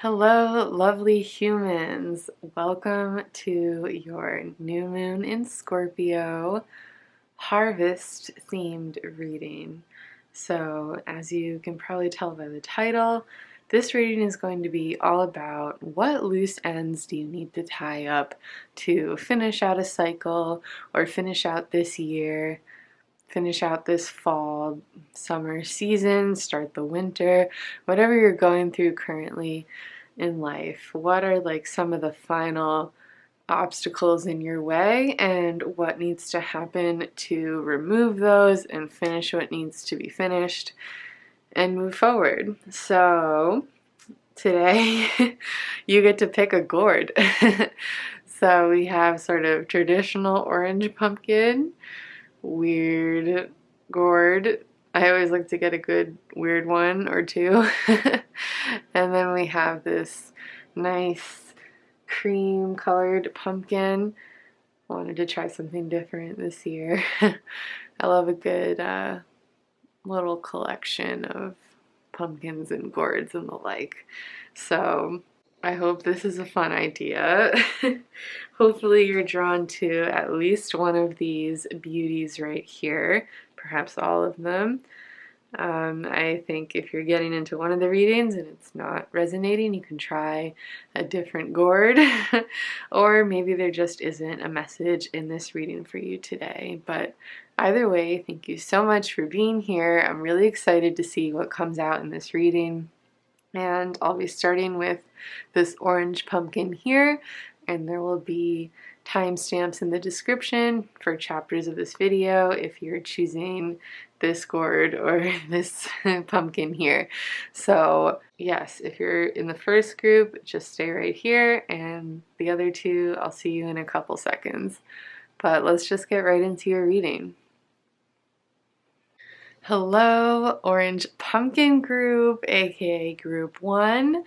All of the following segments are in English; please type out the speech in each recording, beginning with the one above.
Hello, lovely humans. Welcome to your new moon in Scorpio harvest themed reading. So, as you can probably tell by the title, this reading is going to be all about what loose ends do you need to tie up to finish out a cycle or finish out this year, finish out this fall, summer season, start the winter, whatever you're going through currently in life. What are like some of the final obstacles in your way and what needs to happen to remove those and finish what needs to be finished and move forward. So today you get to pick a gourd. So we have sort of traditional orange pumpkin, weird gourd. I always like to get a good weird one or two. And then we have this nice cream colored pumpkin. Wanted to try something different this year. I love a good little collection of pumpkins and gourds and the like. So I hope this is a fun idea. Hopefully you're drawn to at least one of these beauties right here, perhaps all of them. I think if you're getting into one of the readings and it's not resonating, you can try a different gourd, or maybe there just isn't a message in this reading for you today. But either way, thank you so much for being here. I'm really excited to see what comes out in this reading. And I'll be starting with this orange pumpkin here, and there will be timestamps in the description for chapters of this video if you're choosing this gourd or this pumpkin here. So yes, if you're in the first group, just stay right here, and the other two, I'll see you in a couple seconds. But let's just get right into your reading. Hello, Orange Pumpkin Group, aka Group 1.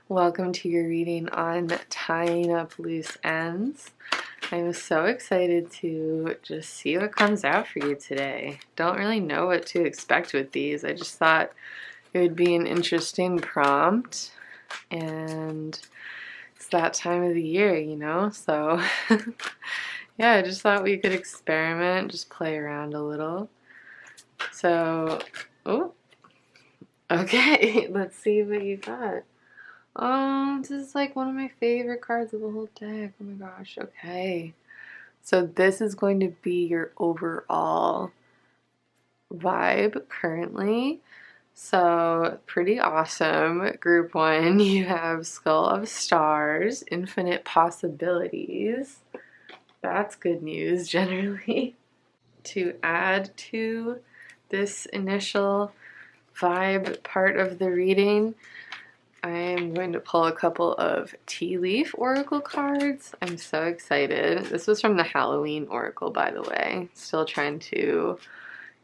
Welcome to your reading on tying up loose ends. I'm so excited to just see what comes out for you today. Don't really know what to expect with these. I just thought it would be an interesting prompt, and it's that time of the year, you know? So yeah, I just thought we could experiment, just play around a little. So, oh, okay, let's see what you got. This is like one of my favorite cards of the whole deck. Oh my gosh, okay. So this is going to be your overall vibe currently. So pretty awesome. Group 1, you have Skull of Stars, Infinite Possibilities. That's good news generally. To add to this initial vibe part of the reading, I am going to pull a couple of tea leaf oracle cards. I'm so excited. This was from the Halloween oracle, by the way. Still trying to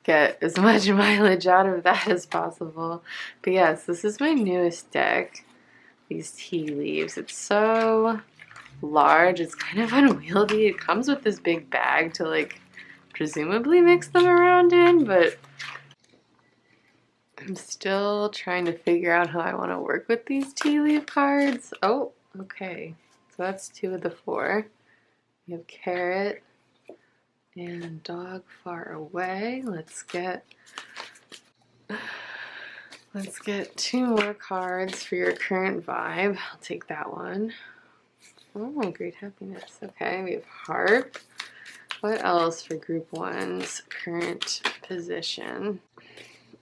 get as much mileage out of that as possible. But yes, this is my newest deck. These tea leaves. It's so large. It's kind of unwieldy. It comes with this big bag to like presumably mix them around in, but I'm still trying to figure out how I want to work with these tea leaf cards. Oh, okay. So that's 2 of the 4. We have Carrot and Dog Far Away. Let's get 2 more cards for your current vibe. I'll take that one. Oh, Great Happiness. Okay, we have Harp. What else for Group 1's current position?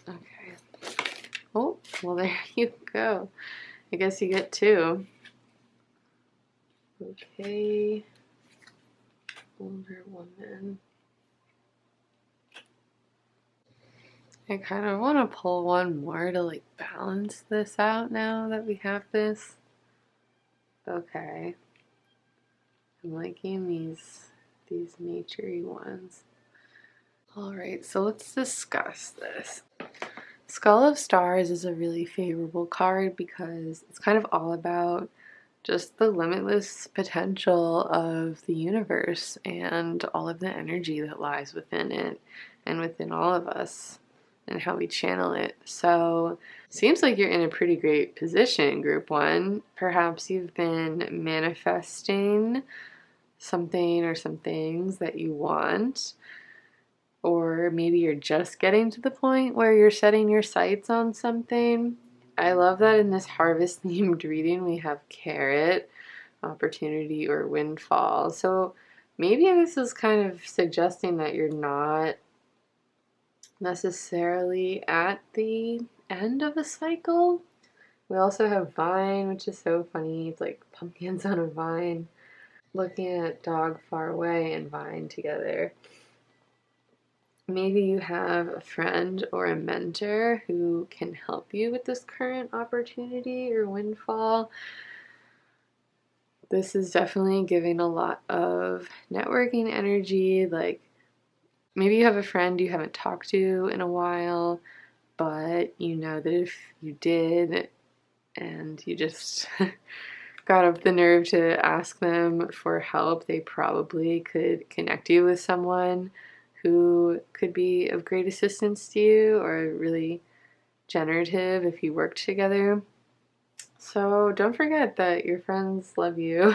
Okay. Oh, well, there you go. I guess you get 2. Okay. Older woman. I kind of want to pull one more to like balance this out now that we have this. Okay. I'm liking these naturey ones. Alright, so let's discuss this. Skull of Stars is a really favorable card because it's kind of all about just the limitless potential of the universe and all of the energy that lies within it and within all of us. and how we channel it. So seems like you're in a pretty great position, group one. Perhaps you've been manifesting something or some things that you want, or maybe you're just getting to the point where you're setting your sights on something. I love that in this harvest themed reading we have carrot, opportunity, or windfall. So maybe this is kind of suggesting that you're not necessarily at the end of a cycle. We also have vine, which is so funny. It's like pumpkins on a vine. Looking at dog far away and vine together. Maybe you have a friend or a mentor who can help you with this current opportunity or windfall. This is definitely giving a lot of networking energy. Like maybe you have a friend you haven't talked to in a while, but you know that if you did and you just got up the nerve to ask them for help, they probably could connect you with someone who could be of great assistance to you or really generative if you worked together. So don't forget that your friends love you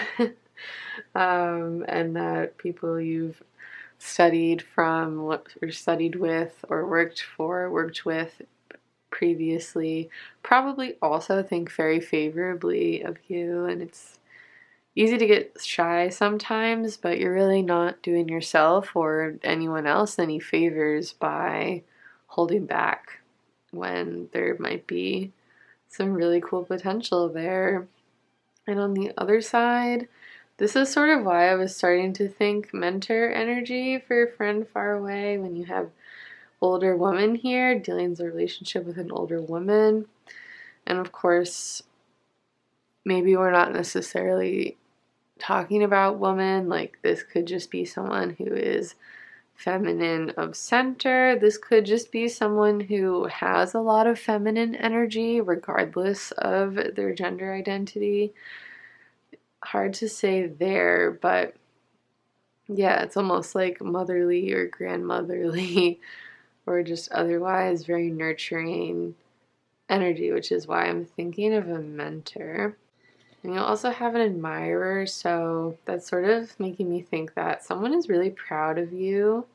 and that people you've studied from or studied with or worked with previously probably also think very favorably of you. And it's easy to get shy sometimes, but you're really not doing yourself or anyone else any favors by holding back when there might be some really cool potential there. And on the other side, this is sort of why I was starting to think mentor energy for a friend far away. When you have older woman here, dealing with a relationship with an older woman. And of course, maybe we're not necessarily talking about woman. Like this could just be someone who is feminine of center. This could just be someone who has a lot of feminine energy regardless of their gender identity. Hard to say there, but yeah, it's almost like motherly or grandmotherly or just otherwise very nurturing energy, which is why I'm thinking of a mentor. And you'll also have an admirer, so that's sort of making me think that someone is really proud of you.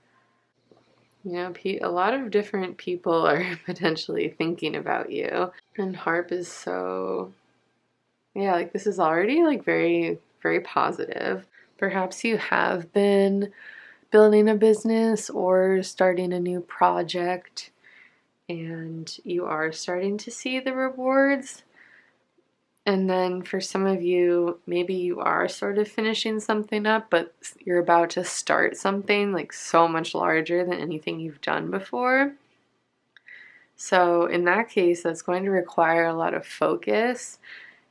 You know, a lot of different people are potentially thinking about you. And harp is so, yeah, like this is already like very, very positive. Perhaps you have been building a business or starting a new project and you are starting to see the rewards. And then for some of you, maybe you are sort of finishing something up, but you're about to start something like so much larger than anything you've done before. So in that case, that's going to require a lot of focus,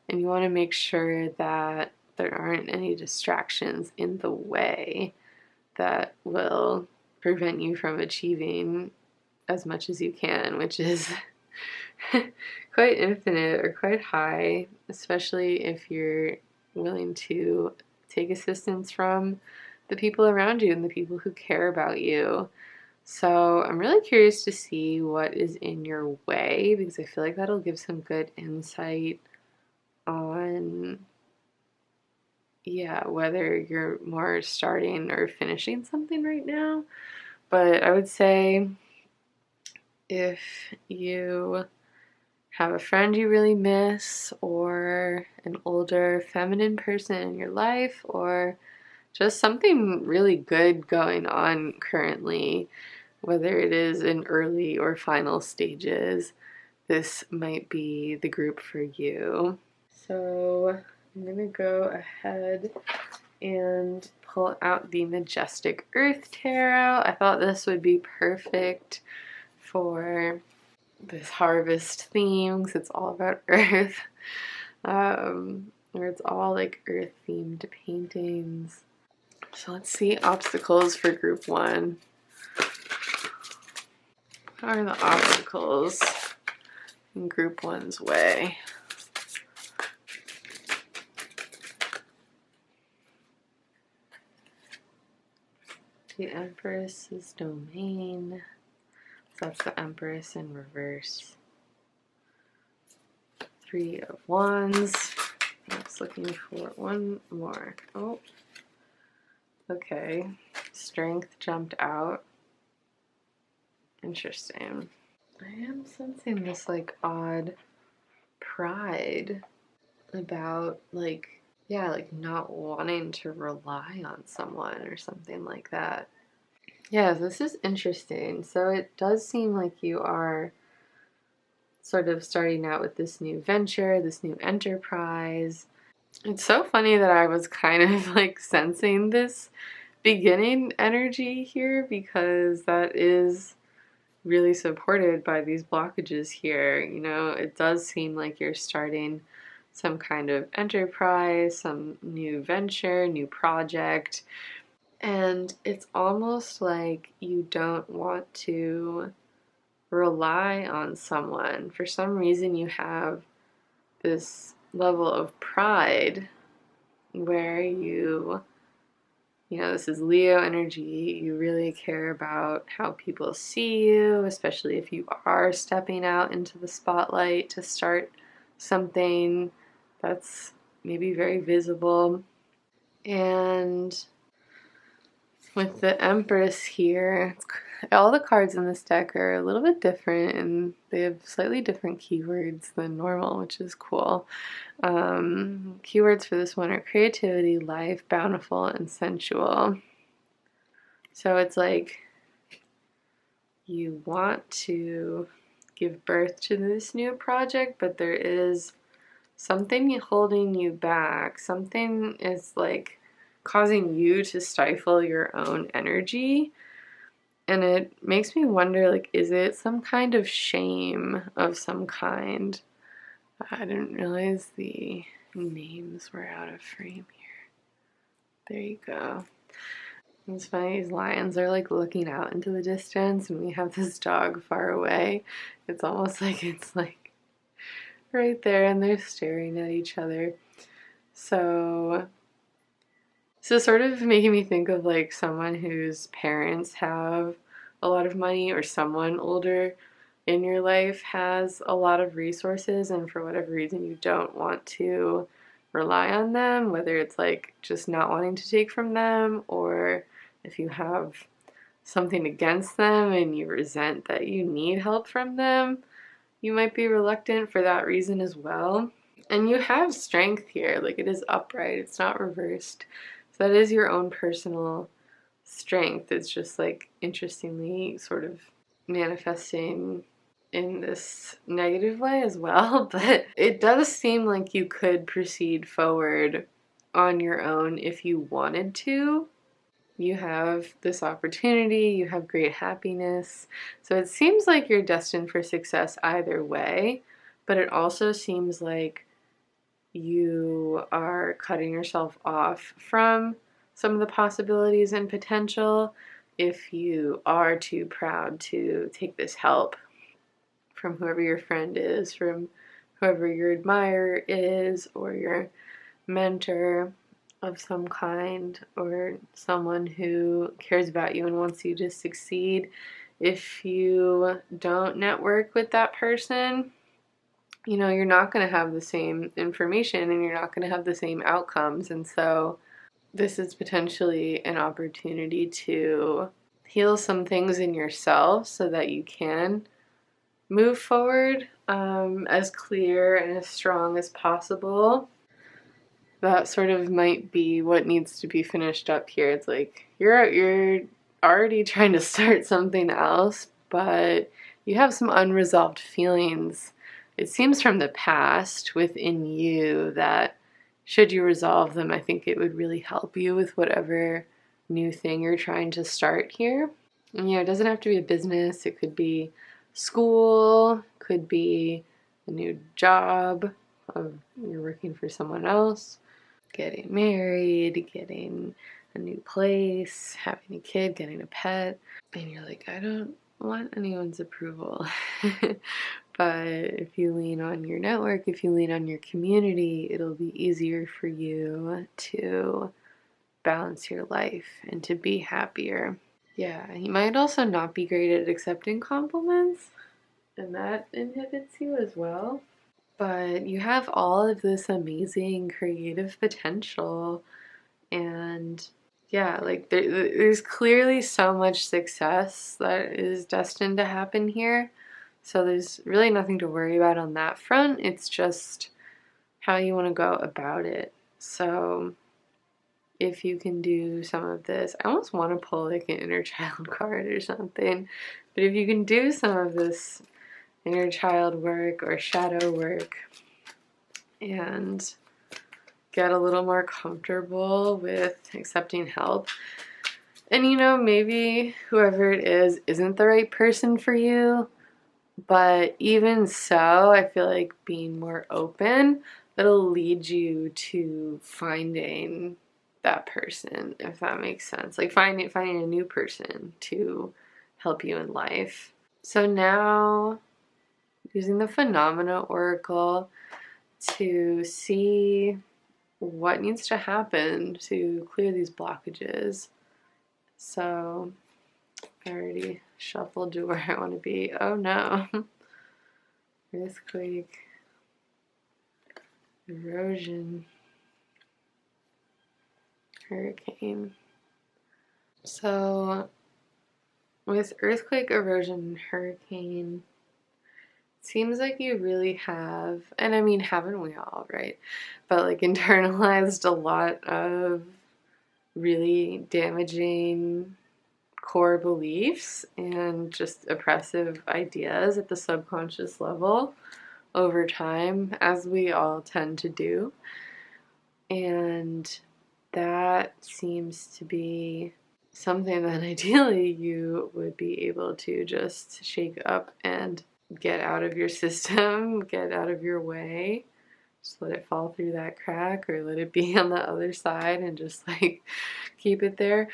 and you want to make sure that there aren't any distractions in the way that will prevent you from achieving as much as you can, which is quite infinite or quite high, especially if you're willing to take assistance from the people around you and the people who care about you. So I'm really curious to see what is in your way, because I feel like that'll give some good insight on, yeah, whether you're more starting or finishing something right now. But I would say if you have a friend you really miss, or an older feminine person in your life, or just something really good going on currently, whether it is in early or final stages, this might be the group for you. So I'm going to go ahead and pull out the Majestic Earth Tarot. I thought this would be perfect for this harvest theme because it's all about earth, or it's all like earth themed paintings. So let's see obstacles for group one. What are the obstacles in group one's way? The Empress's domain. That's the Empress in reverse. Three of Wands. I was looking for one more. Oh, okay. Strength jumped out. Interesting. I am sensing this like odd pride about like, yeah, like not wanting to rely on someone or something like that. Yeah, this is interesting. So it does seem like you are sort of starting out with this new venture, this new enterprise. It's so funny that I was kind of like sensing this beginning energy here, because that is really supported by these blockages here. You know, it does seem like you're starting some kind of enterprise, some new venture, new project, and it's almost like you don't want to rely on someone. For some reason, you have this level of pride where you know, this is Leo energy. You really care about how people see you, especially if you are stepping out into the spotlight to start something that's maybe very visible. And with the Empress here, all the cards in this deck are a little bit different, and they have slightly different keywords than normal, which is cool. Keywords for this one are creativity, life, bountiful, and sensual. So it's like you want to give birth to this new project, but there is something holding you back. Something is like causing you to stifle your own energy. And it makes me wonder, like, is it some kind of shame of some kind? I didn't realize the names were out of frame here. There you go. It's funny, these lions are like looking out into the distance, and we have this dog far away. It's almost like it's like right there, and they're staring at each other. So sort of making me think of like someone whose parents have a lot of money, or someone older in your life has a lot of resources, and for whatever reason you don't want to rely on them, whether it's like just not wanting to take from them, or if you have something against them and you resent that you need help from them, you might be reluctant for that reason as well. And you have strength here, like it is upright, it's not reversed. So that is your own personal strength. It's just like interestingly sort of manifesting in this negative way as well, but it does seem like you could proceed forward on your own if you wanted to. You have this opportunity, you have great happiness, so it seems like you're destined for success either way, but it also seems like you are cutting yourself off from some of the possibilities and potential if you are too proud to take this help from whoever your friend is, from whoever your admirer is, or your mentor of some kind, or someone who cares about you and wants you to succeed. If you don't network with that person, you know, you're not going to have the same information and you're not going to have the same outcomes. And so this is potentially an opportunity to heal some things in yourself so that you can move forward as clear and as strong as possible. That sort of might be what needs to be finished up here. It's like you're already trying to start something else, but you have some unresolved feelings, it seems, from the past within you that should you resolve them, I think it would really help you with whatever new thing you're trying to start here. And you know, it doesn't have to be a business. It could be school, could be a new job, you're working for someone else, getting married, getting a new place, having a kid, getting a pet, and you're like, I don't want anyone's approval. But if you lean on your network, if you lean on your community, it'll be easier for you to balance your life and to be happier. Yeah, he might also not be great at accepting compliments, and that inhibits you as well. But you have all of this amazing creative potential, and yeah, like there's clearly so much success that is destined to happen here. So there's really nothing to worry about on that front. It's just how you want to go about it. So if you can do some of this, I almost want to pull like an inner child card or something, but if you can do some of this inner child work or shadow work and get a little more comfortable with accepting help, and you know, maybe whoever it is isn't the right person for you, but even so, I feel like being more open, it'll lead you to finding that person, if that makes sense. Like finding a new person to help you in life. So now, using the Phenomena Oracle to see what needs to happen to clear these blockages. So I already shuffled to where I want to be. Oh no. Earthquake, erosion, hurricane. So with earthquake, erosion, and hurricane, it seems like you really have, and I mean, haven't we all, right? But like internalized a lot of really damaging core beliefs and just oppressive ideas at the subconscious level over time, as we all tend to do. And that seems to be something that ideally you would be able to just shake up and get out of your system, get out of your way. Just let it fall through that crack, or let it be on the other side and just like keep it there.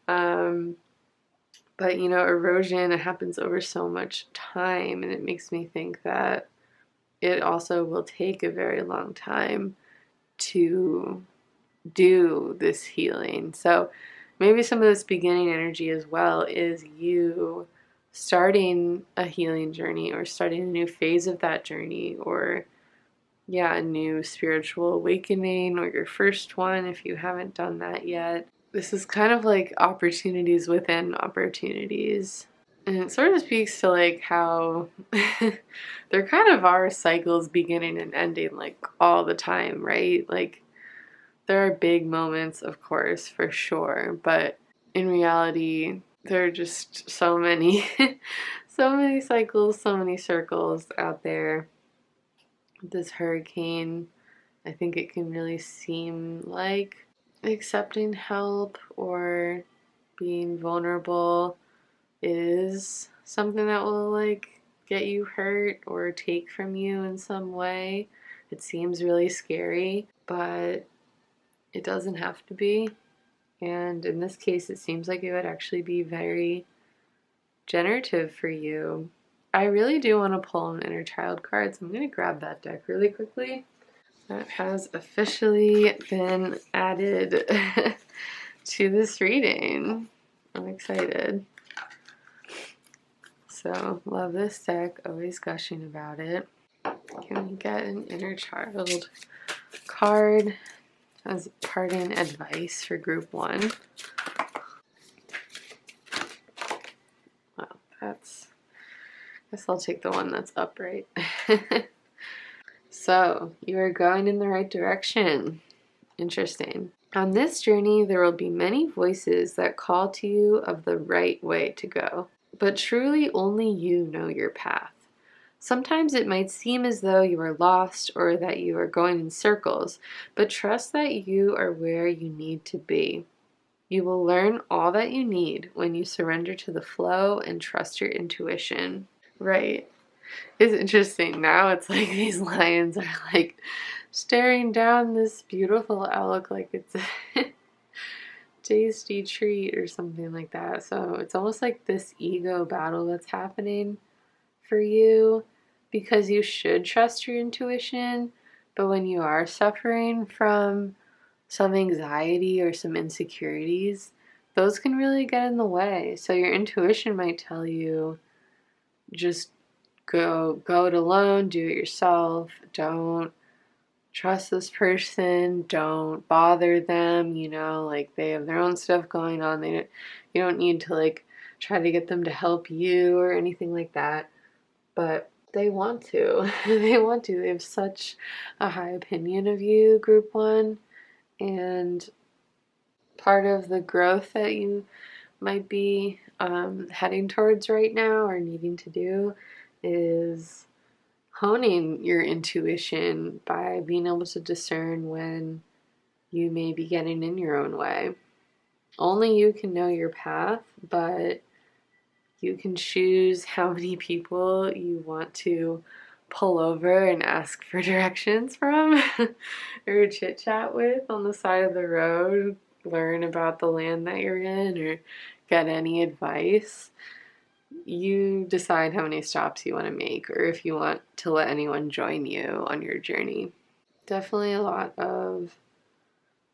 But you know, erosion, it happens over so much time, and it makes me think that it also will take a very long time to do this healing. So maybe some of this beginning energy as well is you starting a healing journey, or starting a new phase of that journey, or yeah, a new spiritual awakening, or your first one if you haven't done that yet. This is kind of like opportunities within opportunities. And it sort of speaks to like how there kind of are cycles beginning and ending like all the time, right? Like there are big moments, of course, for sure, but in reality, there are just so many, so many cycles, so many circles out there. This hurricane, I think it can really seem like accepting help or being vulnerable is something that will like get you hurt or take from you in some way. It seems really scary, but it doesn't have to be. And in this case, it seems like it would actually be very generative for you. I really do want to pull an inner child card, so I'm going to grab that deck really quickly. That has officially been added to this reading. I'm excited. So, love this deck, always gushing about it. Can we get an inner child card as parting advice for group 1? Well, I guess I'll take the one that's upright. So, you are going in the right direction. Interesting. On this journey, there will be many voices that call to you of the right way to go, but truly only you know your path. Sometimes it might seem as though you are lost or that you are going in circles, but trust that you are where you need to be. You will learn all that you need when you surrender to the flow and trust your intuition. Right. It's interesting. Now it's like these lions are like staring down this beautiful elk like it's a tasty treat or something like that. So it's almost like this ego battle that's happening for you, because you should trust your intuition, but when you are suffering from some anxiety or some insecurities, those can really get in the way. So your intuition might tell you, just go it alone, do it yourself, don't trust this person, don't bother them, you know, like they have their own stuff going on. You don't need to like try to get them to help you or anything like that. But they want to. They want to. They have such a high opinion of you, Group 1. And part of the growth that you might be heading towards right now or needing to do is honing your intuition by being able to discern when you may be getting in your own way. Only you can know your path, but you can choose how many people you want to pull over and ask for directions from or chit chat with on the side of the road, learn about the land that you're in, or get any advice. You decide how many stops you want to make or if you want to let anyone join you on your journey. Definitely a lot of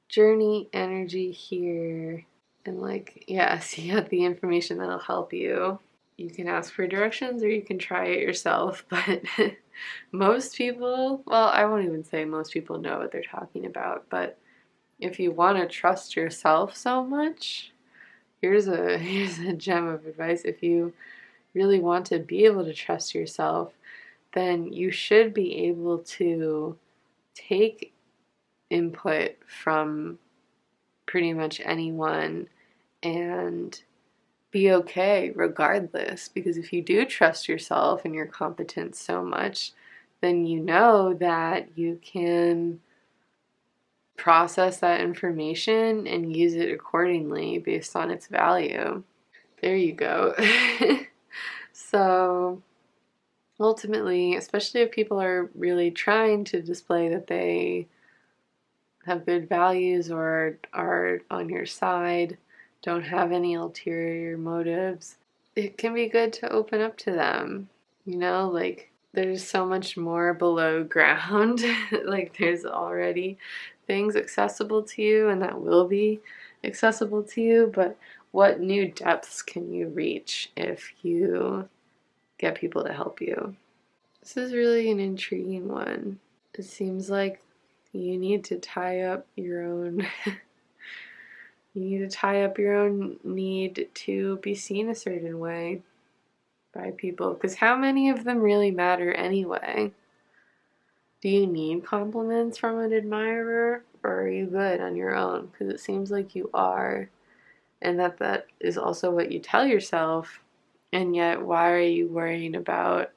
journey energy here. And like, yeah, so you have the information that'll help you. You can ask for directions or you can try it yourself, but most people, well, I won't even say most people know what they're talking about, but if you want to trust yourself so much, here's a gem of advice. If you really want to be able to trust yourself, then you should be able to take input from pretty much anyone and be okay regardless. Because if you do trust yourself and your competence so much, then you know that you can process that information and use it accordingly based on its value. There you go. So ultimately, especially if people are really trying to display that they have good values or are on your side, don't have any ulterior motives, it can be good to open up to them. You know, like there's so much more below ground. Like there's already things accessible to you and that will be accessible to you, but what new depths can you reach if you get people to help you? This is really an intriguing one. It seems like you need to tie up your own need to be seen a certain way by people, because how many of them really matter anyway? Do you need compliments from an admirer, or are you good on your own? Because it seems like you are, and that is also what you tell yourself, and yet why are you worrying about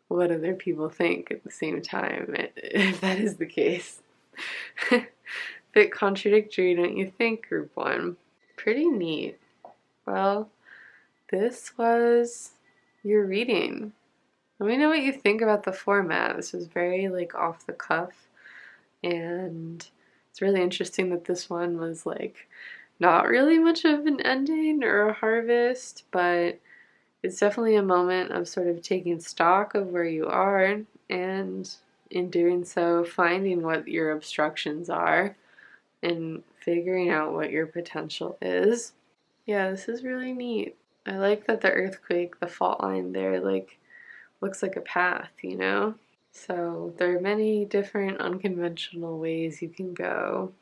what other people think at the same time, if that is the case? Bit contradictory, don't you think, Group 1? Pretty neat. Well, this was your reading. Let me know what you think about the format. This was very like off the cuff, and it's really interesting that this one was like not really much of an ending or a harvest, but it's definitely a moment of sort of taking stock of where you are, and in doing so, finding what your obstructions are and figuring out what your potential is. Yeah, this is really neat. I like that the earthquake, the fault line there, like looks like a path, you know? So there are many different unconventional ways you can go,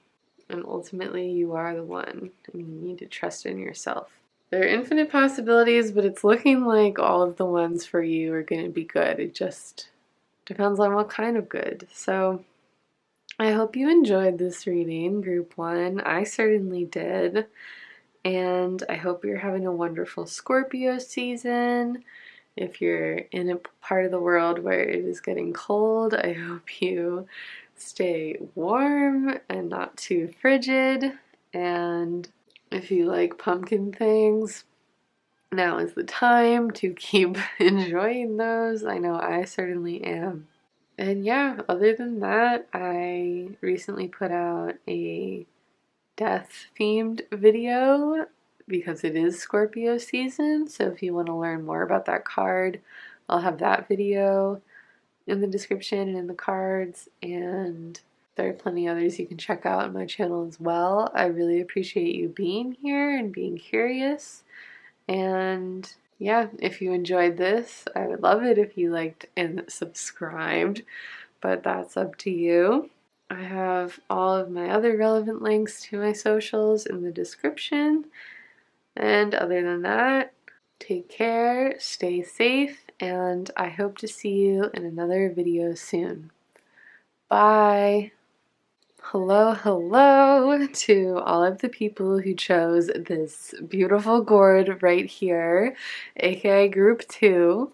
and ultimately you are the one, and you need to trust in yourself. There are infinite possibilities, but it's looking like all of the ones for you are going to be good. It just depends on what kind of good. So I hope you enjoyed this reading, Group 1. I certainly did. And I hope you're having a wonderful Scorpio season. If you're in a part of the world where it is getting cold, I hope you stay warm and not too frigid. And if you like pumpkin things, now is the time to keep enjoying those. I know I certainly am. And yeah, other than that, I recently put out a death-themed video because it is Scorpio season. So if you want to learn more about that card, I'll have that video in the description and in the cards. And There are plenty others you can check out on my channel as well. I really appreciate you being here and being curious. And yeah, if you enjoyed this, I would love it if you liked and subscribed, but that's up to you. I have all of my other relevant links to my socials in the description. And other than that, take care, stay safe, and I hope to see you in another video soon. Bye! Hello, hello to all of the people who chose this beautiful gourd right here, aka Group 2.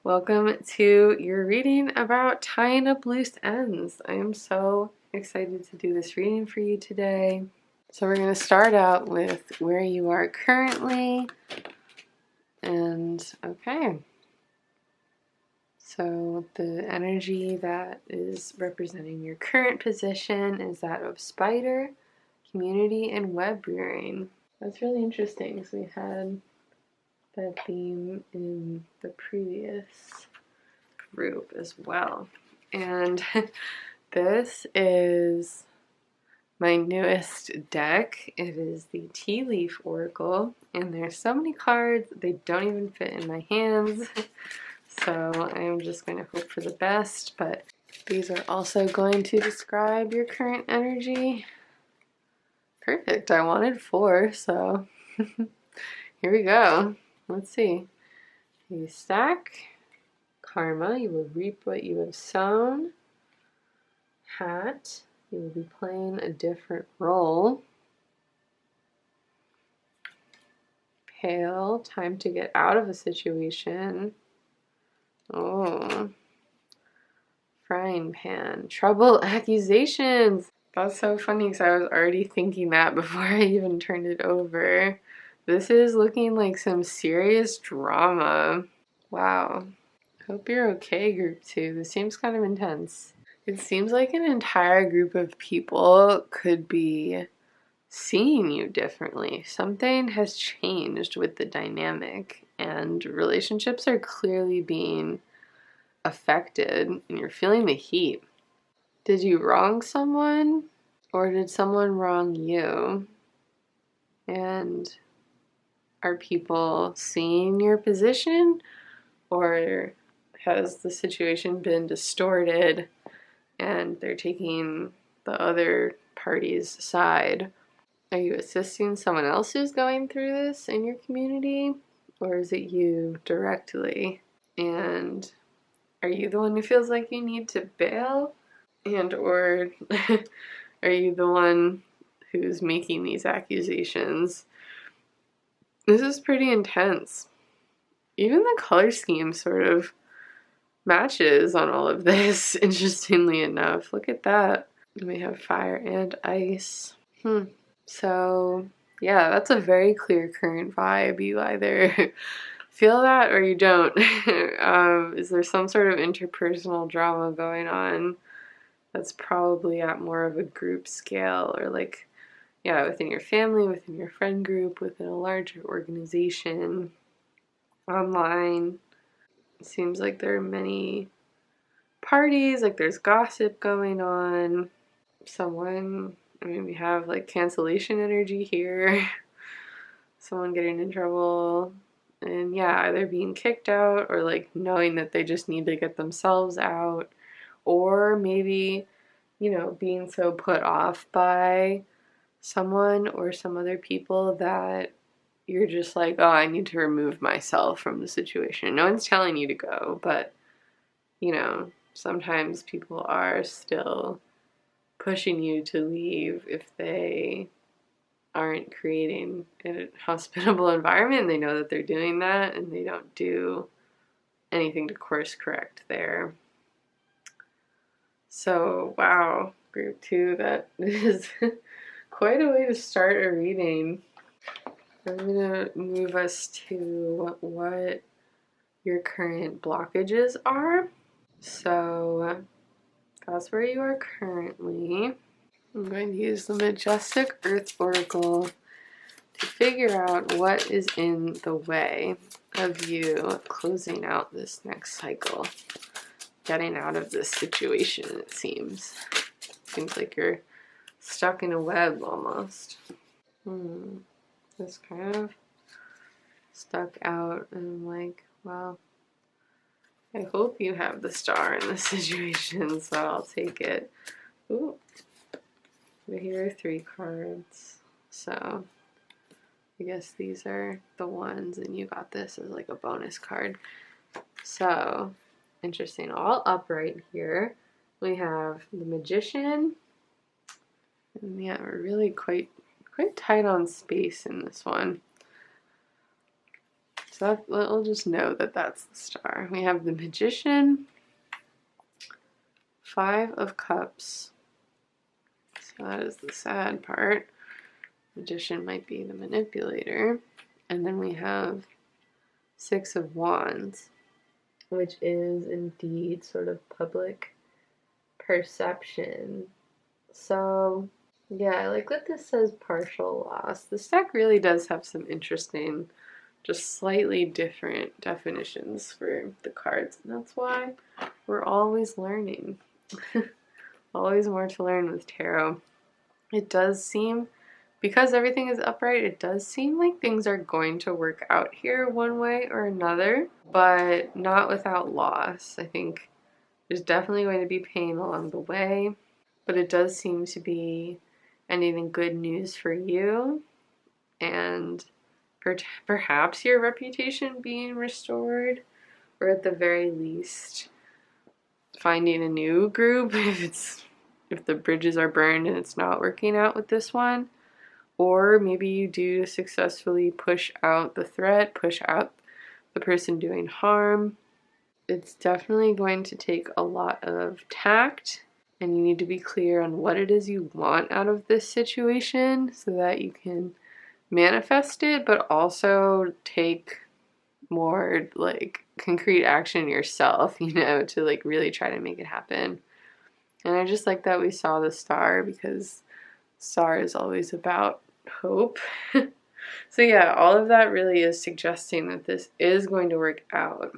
Welcome to your reading about tying up loose ends. I am so excited to do this reading for you today. So we're going to start out with where you are currently. And okay. So the energy that is representing your current position is that of spider, community, and web rearing. That's really interesting because we had that theme in the previous group as well. And this is my newest deck. It is the Tea Leaf Oracle, and there's so many cards they don't even fit in my hands. So I'm just going to hope for the best, but these are also going to describe your current energy. Perfect, I wanted 4, so here we go. Let's see. You stack. Karma, you will reap what you have sown. Hat, you will be playing a different role. Pail, time to get out of a situation. Oh. Frying pan, trouble, accusations. That's so funny because I was already thinking that before I even turned it over. This is looking like some serious drama. Wow. Hope you're okay, Group 2. This seems kind of intense. It seems like an entire group of people could be seeing you differently. Something has changed with the dynamic, and relationships are clearly being affected, and you're feeling the heat. Did you wrong someone, or did someone wrong you? And are people seeing your position, or has the situation been distorted and they're taking the other party's side? Are you assisting someone else who's going through this in your community, or is it you directly? And are you the one who feels like you need to bail? And or are you the one who's making these accusations? This is pretty intense. Even the color scheme sort of matches on all of this, interestingly enough. Look at that. We have fire and ice. So, yeah, that's a very clear current vibe. You either feel that or you don't. Is there some sort of interpersonal drama going on that's probably at more of a group scale, or like, yeah, within your family, within your friend group, within a larger organization, online? It seems like there are many parties, like there's gossip going on. We have like cancellation energy here. Someone getting in trouble. And yeah, either being kicked out or like knowing that they just need to get themselves out. Or maybe, being so put off by someone or some other people that you're just like, oh, I need to remove myself from the situation. No one's telling you to go, but, sometimes people are still pushing you to leave if they aren't creating a hospitable environment. They know that they're doing that, and they don't do anything to course correct there. So, wow, Group 2, that is quite a way to start a reading. I'm going to move us to what your current blockages are. So, that's where you are currently. I'm going to use the Majestic Earth Oracle to figure out what is in the way of you closing out this next cycle, getting out of this situation, it seems. seems like you're stuck in a web almost. Just kind of stuck out, and I'm like, well, I hope you have the star in this situation, so I'll take it. Ooh, but here are 3 cards, so I guess these are the ones, and you got this as like a bonus card. So, interesting. All upright here. We have the Magician, and yeah, we're really quite tight on space in this one. So we'll just know that that's the star. We have the Magician, 5 of Cups. So that is the sad part. Magician might be the manipulator. And then we have 6 of Wands, which is indeed sort of public perception. So yeah, I like that this says partial loss. This deck really does have some interesting, just slightly different definitions for the cards. And that's why we're always learning. Always more to learn with tarot. It does seem, because everything is upright, it does seem like things are going to work out here one way or another, but not without loss. I think there's definitely going to be pain along the way, but it does seem to be ending in good news for you, and perhaps your reputation being restored, or at the very least finding a new group if the bridges are burned and it's not working out with this one. Or maybe you do successfully push out the threat, push out the person doing harm. It's definitely going to take a lot of tact, and you need to be clear on what it is you want out of this situation so that you can manifest it, but also take more like concrete action yourself, you know, to like really try to make it happen. And I just like that we saw the star, because star is always about hope. So yeah, all of that really is suggesting that this is going to work out.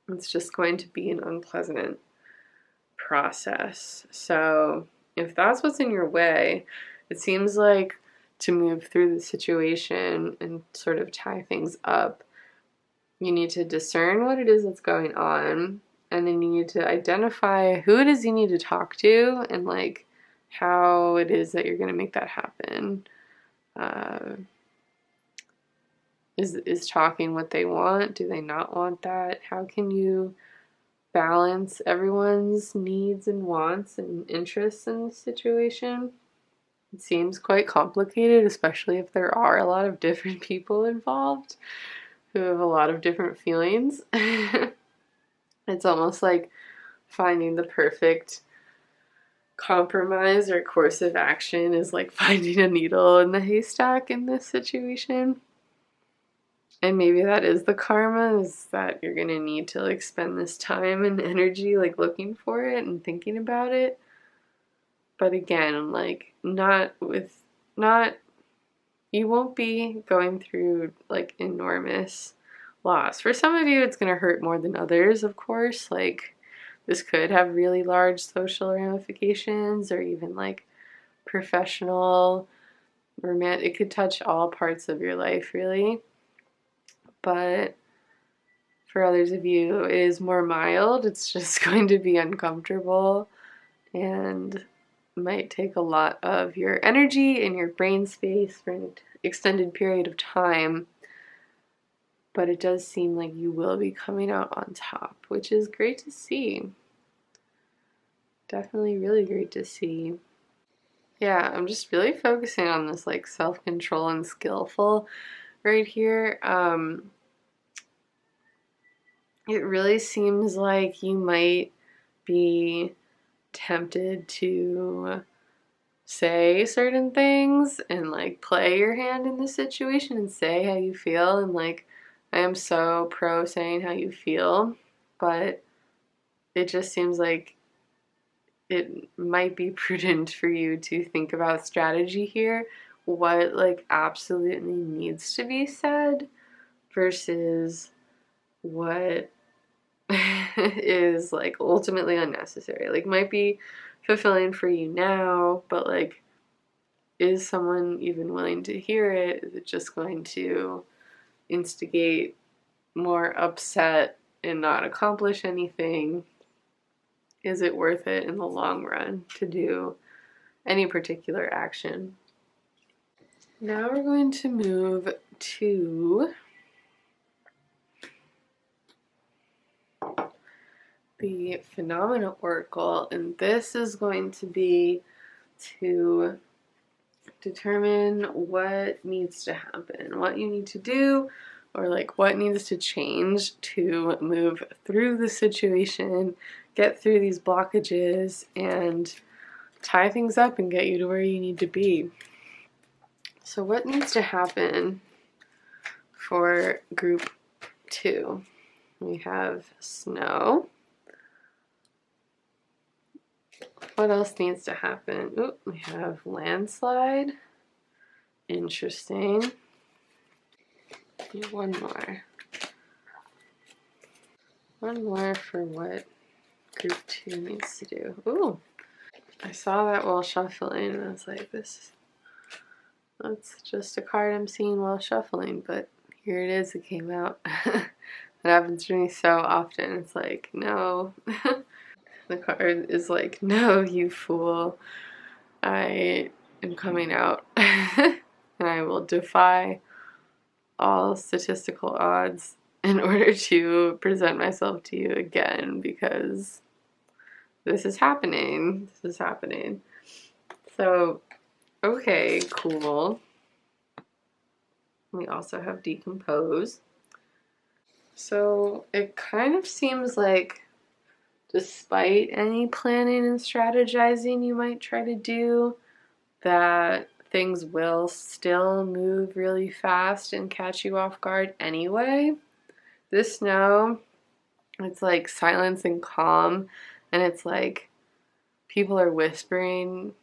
It's just going to be an unpleasant process. So if that's what's in your way, it seems like to move through the situation and sort of tie things up, you need to discern what it is that's going on, and then you need to identify who it is you need to talk to and like how it is that you're going to make that happen. Is talking what they want? Do they not want that? How can you balance everyone's needs and wants and interests in the situation? It seems quite complicated, especially if there are a lot of different people involved who have a lot of different feelings. It's almost like finding the perfect compromise or course of action is like finding a needle in the haystack in this situation. And maybe that is the karma, is that you're gonna need to like spend this time and energy like looking for it and thinking about it. But again, like you won't be going through like enormous loss. For some of you, it's gonna hurt more than others, of course. Like this could have really large social ramifications, or even like professional, romantic. It could touch all parts of your life, really. But for others of you, it is more mild. It's just going to be uncomfortable and might take a lot of your energy and your brain space for an extended period of time. But it does seem like you will be coming out on top, which is great to see. Definitely really great to see. Yeah, I'm just really focusing on this like self-control and skillful right here. It really seems like you might be tempted to say certain things and like play your hand in the situation and say how you feel, and like I am so pro saying how you feel, but it just seems like it might be prudent for you to think about strategy here, what like absolutely needs to be said versus what is like ultimately unnecessary. Like might be fulfilling for you now, but like, is someone even willing to hear it? Is it just going to instigate more upset and not accomplish anything? Is it worth it in the long run to do any particular action? Now we're going to move to the Phenomena Oracle, and this is going to be to determine what needs to happen, what you need to do, or like what needs to change to move through the situation, get through these blockages, and tie things up and get you to where you need to be. So what needs to happen for group 2? We have snow. What else needs to happen? Ooh, we have landslide. Interesting. One more. One more for what group 2 needs to do. Ooh, I saw that while shuffling and I was like, that's just a card I'm seeing while shuffling, but here it is, it came out. It happens to me so often. It's like, no. The card is like, no, you fool. I am coming out and I will defy all statistical odds in order to present myself to you again, because this is happening. This is happening. So, okay, cool. We also have decompose. So it kind of seems like, despite any planning and strategizing you might try to do, that things will still move really fast and catch you off guard anyway. This snow, it's like silence and calm, and it's like people are whispering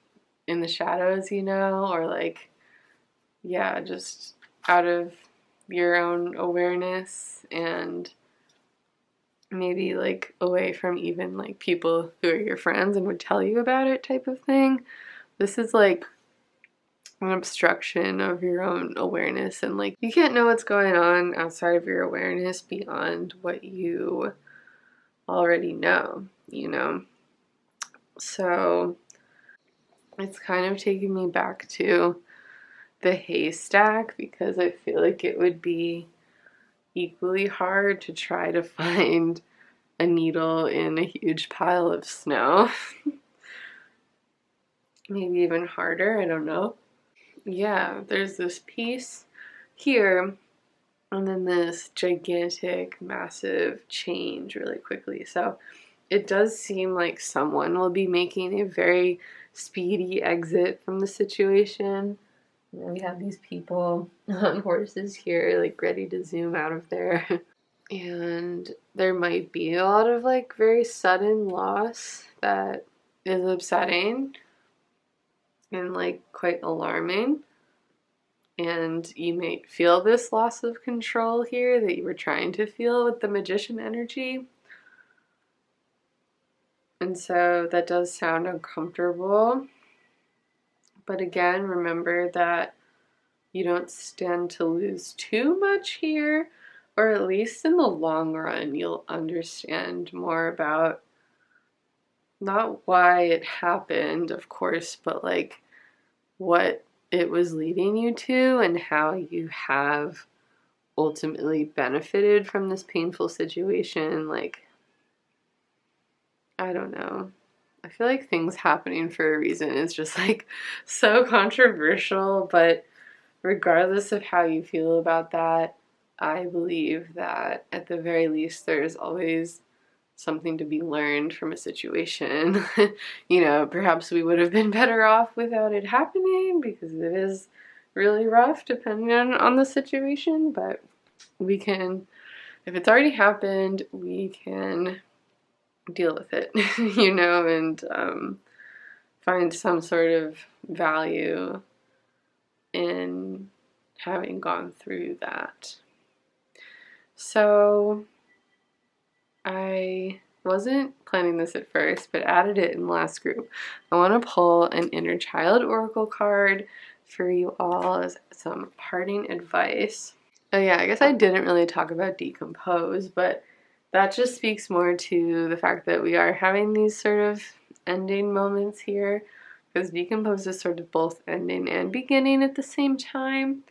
in the shadows, you know, or like, yeah, just out of your own awareness and maybe like away from even like people who are your friends and would tell you about it type of thing. This is like an obstruction of your own awareness, and like you can't know what's going on outside of your awareness beyond what you already know, you know? So it's kind of taking me back to the haystack, because I feel like it would be equally hard to try to find a needle in a huge pile of snow. Maybe even harder, I don't know. Yeah, there's this piece here, and then this gigantic, massive change really quickly. So it does seem like someone will be making a very speedy exit from the situation. And we have these people on horses here, like ready to zoom out of there. And there might be a lot of like very sudden loss that is upsetting and like quite alarming. And you might feel this loss of control here that you were trying to feel with the magician energy. And so that does sound uncomfortable. But again, remember that you don't stand to lose too much here, or at least in the long run, you'll understand more about not why it happened, of course, but like what it was leading you to and how you have ultimately benefited from this painful situation. Like, I don't know. I feel like things happening for a reason is just like so controversial, but regardless of how you feel about that, I believe that at the very least there's always something to be learned from a situation. You know, perhaps we would have been better off without it happening, because it is really rough depending on the situation, but we can, if it's already happened, we can deal with it, you know, and find some sort of value in having gone through that. So I wasn't planning this at first, but added it in the last group. I want to pull an inner child oracle card for you all as some parting advice. Oh yeah, I guess I didn't really talk about decompose, but that just speaks more to the fact that we are having these sort of ending moments here, because decompose is sort of both ending and beginning at the same time,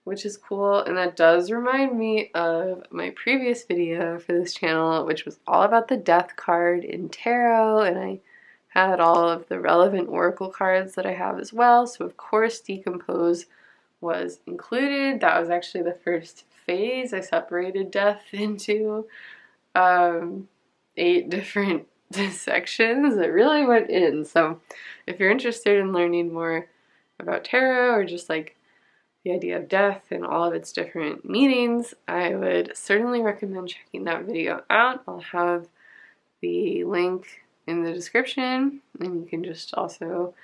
which is cool. And that does remind me of my previous video for this channel, which was all about the death card in tarot, and I had all of the relevant oracle cards that I have as well. So of course decompose was included. That was actually the first phase. I separated death into 8 different sections. It really went in. So if you're interested in learning more about tarot, or just like the idea of death and all of its different meanings, I would certainly recommend checking that video out. I'll have the link in the description, and you can just also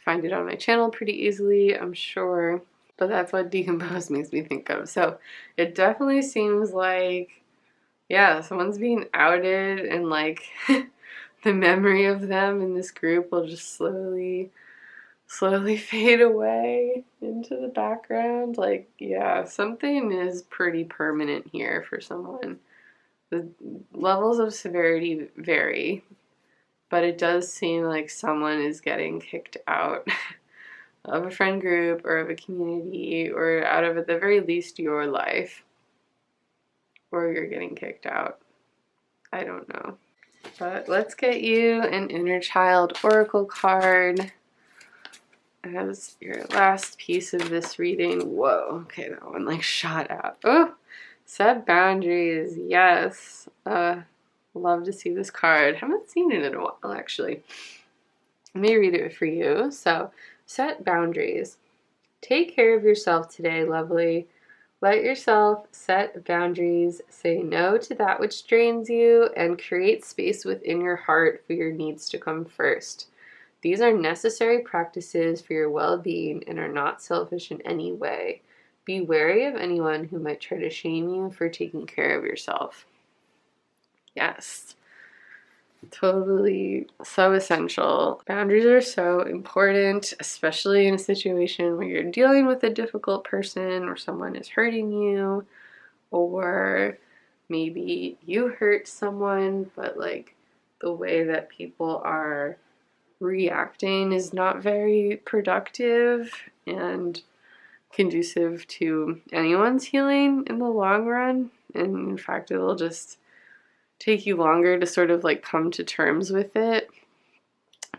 find it on my channel pretty easily, I'm sure. But that's what decompose makes me think of. So it definitely seems like, yeah, someone's being outed, and like the memory of them in this group will just slowly fade away into the background. Like, yeah, something is pretty permanent here for someone. The levels of severity vary, but it does seem like someone is getting kicked out of a friend group or of a community, or out of, at the very least, your life, or you're getting kicked out. I don't know. But let's get you an inner child oracle card as your last piece of this reading. Whoa, okay, that one like shot out. Oh, set boundaries, yes. Love to see this card. Haven't seen it in a while, actually. Let me read it for you. So, set boundaries. Take care of yourself today, lovely. Let yourself set boundaries. Say no to that which drains you, and create space within your heart for your needs to come first. These are necessary practices for your well-being and are not selfish in any way. Be wary of anyone who might try to shame you for taking care of yourself. Yes. Totally so essential. Boundaries are so important, especially in a situation where you're dealing with a difficult person, or someone is hurting you, or maybe you hurt someone, but like the way that people are reacting is not very productive and conducive to anyone's healing in the long run. And in fact, it'll just take you longer to sort of like come to terms with it,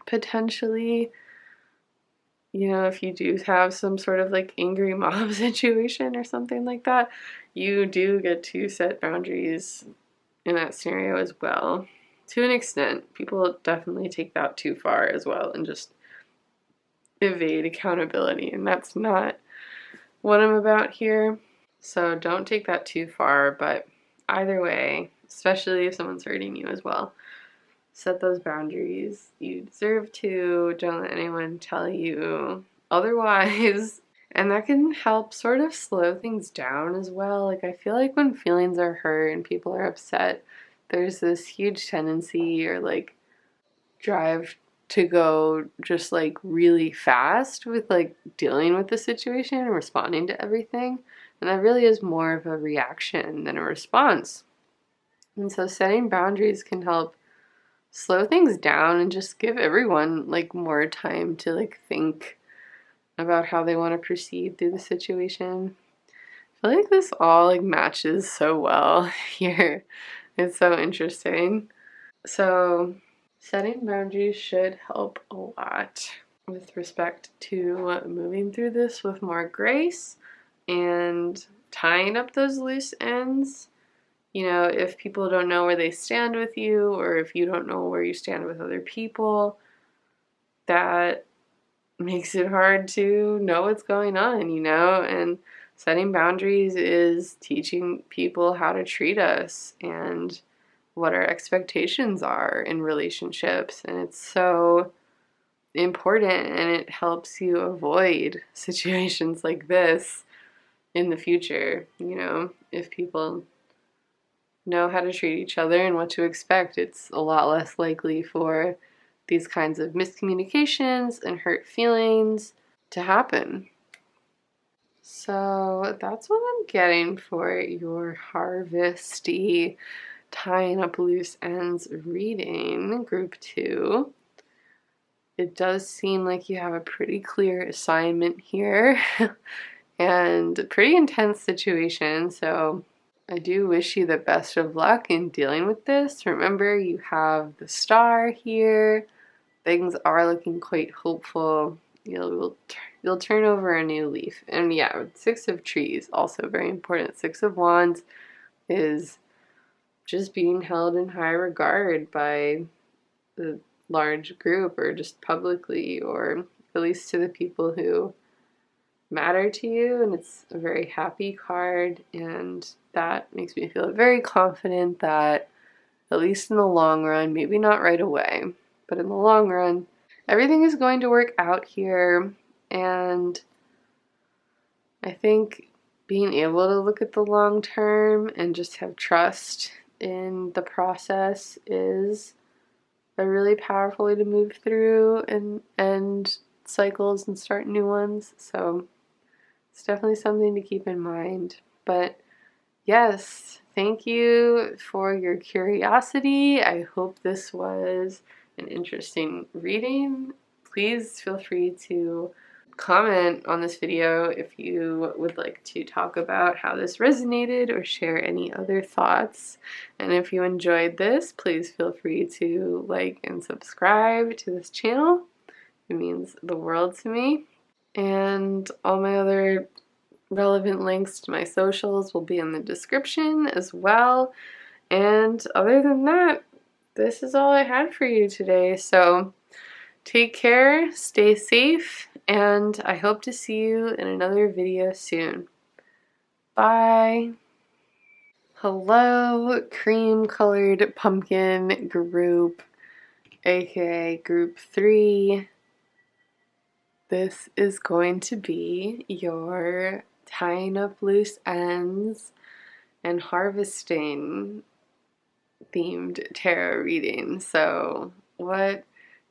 potentially. You know, if you do have some sort of like angry mom situation or something like that, you do get to set boundaries in that scenario as well. To an extent, people definitely take that too far as well and just evade accountability, and that's not what I'm about here. So don't take that too far, but either way, especially if someone's hurting you as well, set those boundaries. You deserve to. Don't let anyone tell you otherwise. And that can help sort of slow things down as well. Like, I feel like when feelings are hurt and people are upset, there's this huge tendency or like drive to go just like really fast with like dealing with the situation and responding to everything. And that really is more of a reaction than a response. And so setting boundaries can help slow things down and just give everyone like more time to like think about how they want to proceed through the situation. I feel like this all like matches so well here. It's so interesting. So setting boundaries should help a lot with respect to moving through this with more grace and tying up those loose ends. You know, if people don't know where they stand with you, or if you don't know where you stand with other people, that makes it hard to know what's going on, you know? And setting boundaries is teaching people how to treat us and what our expectations are in relationships. And it's so important, and it helps you avoid situations like this in the future. You know, if people know how to treat each other and what to expect, it's a lot less likely for these kinds of miscommunications and hurt feelings to happen. So that's what I'm getting for your harvesty tying up loose ends reading, group 2. It does seem like you have a pretty clear assignment here and a pretty intense situation, so I do wish you the best of luck in dealing with this. Remember, you have the star here. Things are looking quite hopeful. You'll turn over a new leaf. And yeah, 6 of trees, also very important. 6 of wands is just being held in high regard by the large group, or just publicly, or at least to the people who matter to you. And it's a very happy card, and that makes me feel very confident that at least in the long run, maybe not right away, but in the long run, everything is going to work out here. And I think being able to look at the long term and just have trust in the process is a really powerful way to move through and end cycles and start new ones. So it's definitely something to keep in mind. But yes, thank you for your curiosity. I hope this was an interesting reading. Please feel free to comment on this video if you would like to talk about how this resonated or share any other thoughts. And if you enjoyed this, please feel free to like and subscribe to this channel. It means the world to me. And all my other relevant links to my socials will be in the description as well. And other than that, this is all I had for you today. So take care, stay safe, and I hope to see you in another video soon. Bye! Hello, cream-colored pumpkin group, aka group 3. This is going to be your tying up loose ends and harvesting themed tarot reading. So what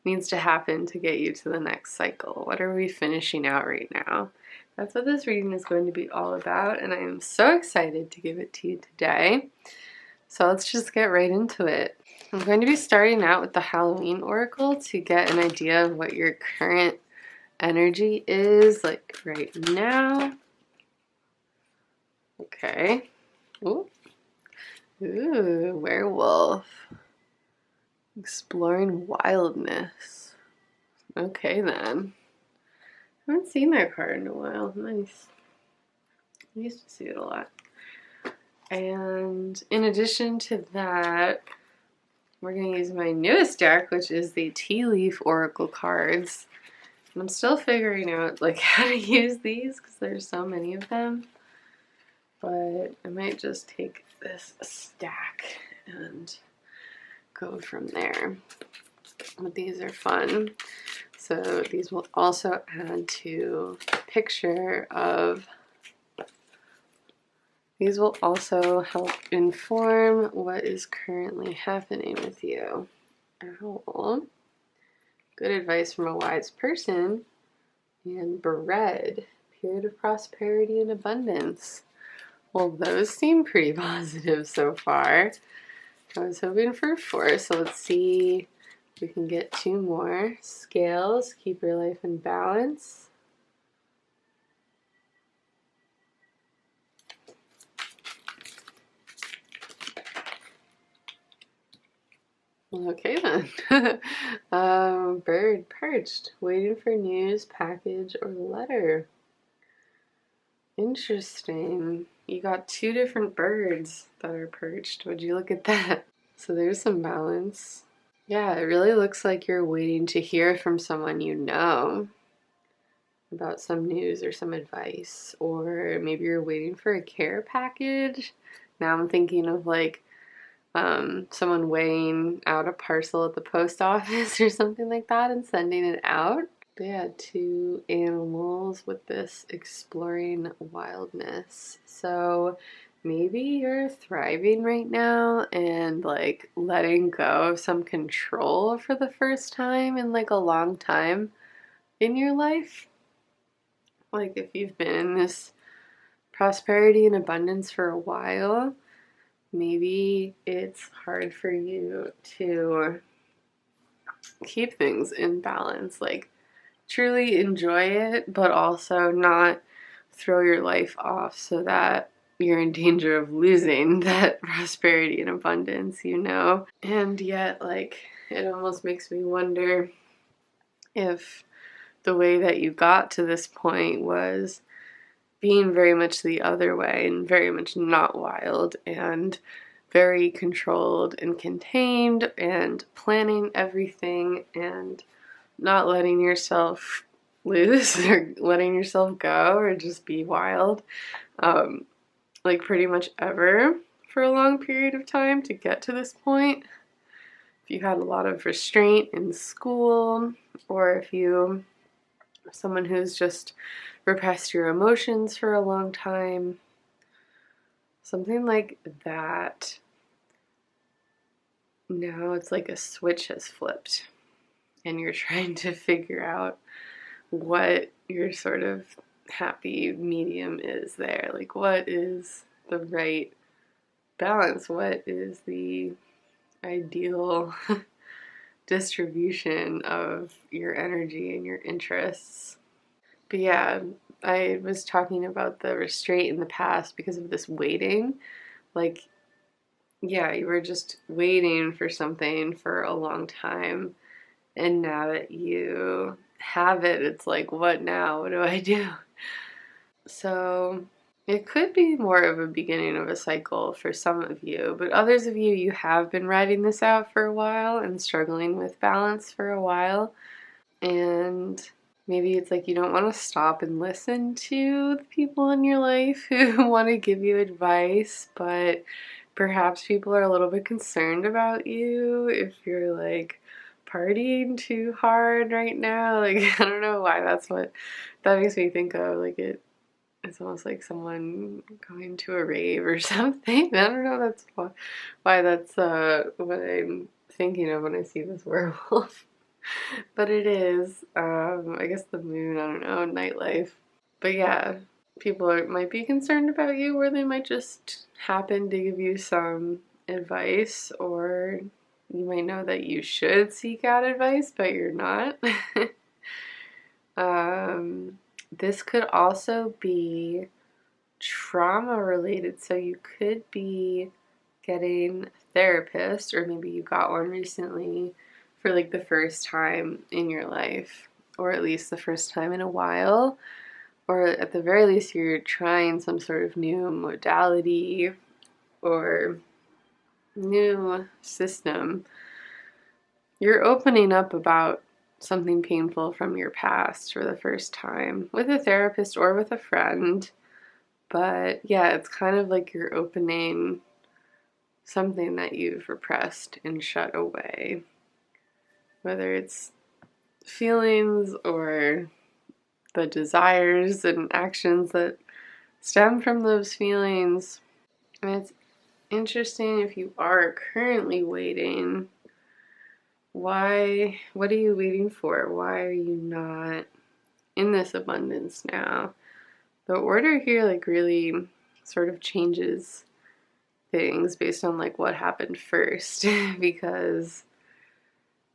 needs to happen to get you to the next cycle? What are we finishing out right now? That's what this reading is going to be all about, and I am so excited to give it to you today. So let's just get right into it. I'm going to be starting out with the Halloween Oracle to get an idea of what your current energy is like right now. Okay. Ooh, werewolf. Exploring wildness. Okay then. I haven't seen that card in a while. Nice. I used to see it a lot. And in addition to that, we're going to use my newest deck, which is the Tea Leaf Oracle cards. And I'm still figuring out like how to use these because there's so many of them. But I might just take this stack and go from there. But these are fun. So these will also add to the picture of, these will also help inform what is currently happening with you. Owl. Good advice from a wise person. And bread. Period of prosperity and abundance. Well, those seem pretty positive so far. I was hoping for 4, so let's see if we can get 2 more. Scales, keep your life in balance. Okay then. Bird, perched, waiting for news, package, or letter. Interesting. You got 2 different birds that are perched. Would you look at that? So there's some balance. Yeah, it really looks like you're waiting to hear from someone you know about some news or some advice, or maybe you're waiting for a care package. Now I'm thinking of like someone weighing out a parcel at the post office or something like that and sending it out. They had 2 animals with this exploring wildness. So maybe you're thriving right now and like letting go of some control for the first time in like a long time in your life. Like if you've been in this prosperity and abundance for a while, maybe it's hard for you to keep things in balance, like truly enjoy it, but also not throw your life off so that you're in danger of losing that prosperity and abundance, you know? And yet, like, it almost makes me wonder if the way that you got to this point was being very much the other way and very much not wild and very controlled and contained and planning everything and not letting yourself loose or letting yourself go or just be wild, like pretty much ever for a long period of time to get to this point. If you had a lot of restraint in school, or if you are someone who's just repressed your emotions for a long time, something like that. Now it's like a switch has flipped and you're trying to figure out what your sort of happy medium is there. Like, what is the right balance? What is the ideal distribution of your energy and your interests? But yeah, I was talking about the restraint in the past because of this waiting. Like, yeah, you were just waiting for something for a long time. And now that you have it, it's like, what now? What do I do? So it could be more of a beginning of a cycle for some of you, but others of you, you have been riding this out for a while and struggling with balance for a while. And maybe it's like you don't want to stop and listen to the people in your life who want to give you advice, but perhaps people are a little bit concerned about you if you're like partying too hard right now. Like, I don't know why that's what that makes me think of. Like, it's almost like someone going to a rave or something. I don't know, that's why that's what I'm thinking of when I see this werewolf. But it is, I guess the moon, I don't know, nightlife. But yeah, people might be concerned about you, or they might just happen to give you some advice, or you might know that you should seek out advice, but you're not. This could also be trauma related, so you could be getting a therapist, or maybe you got one recently for like the first time in your life, or at least the first time in a while, or at the very least you're trying some sort of new modality or new system. You're opening up about something painful from your past for the first time with a therapist or with a friend. But yeah, it's kind of like you're opening something that you've repressed and shut away. Whether it's feelings or the desires and actions that stem from those feelings. And it's interesting if you are currently waiting. Why? What are you waiting for? Why are you not in this abundance now? The order here like really sort of changes things based on like what happened first, because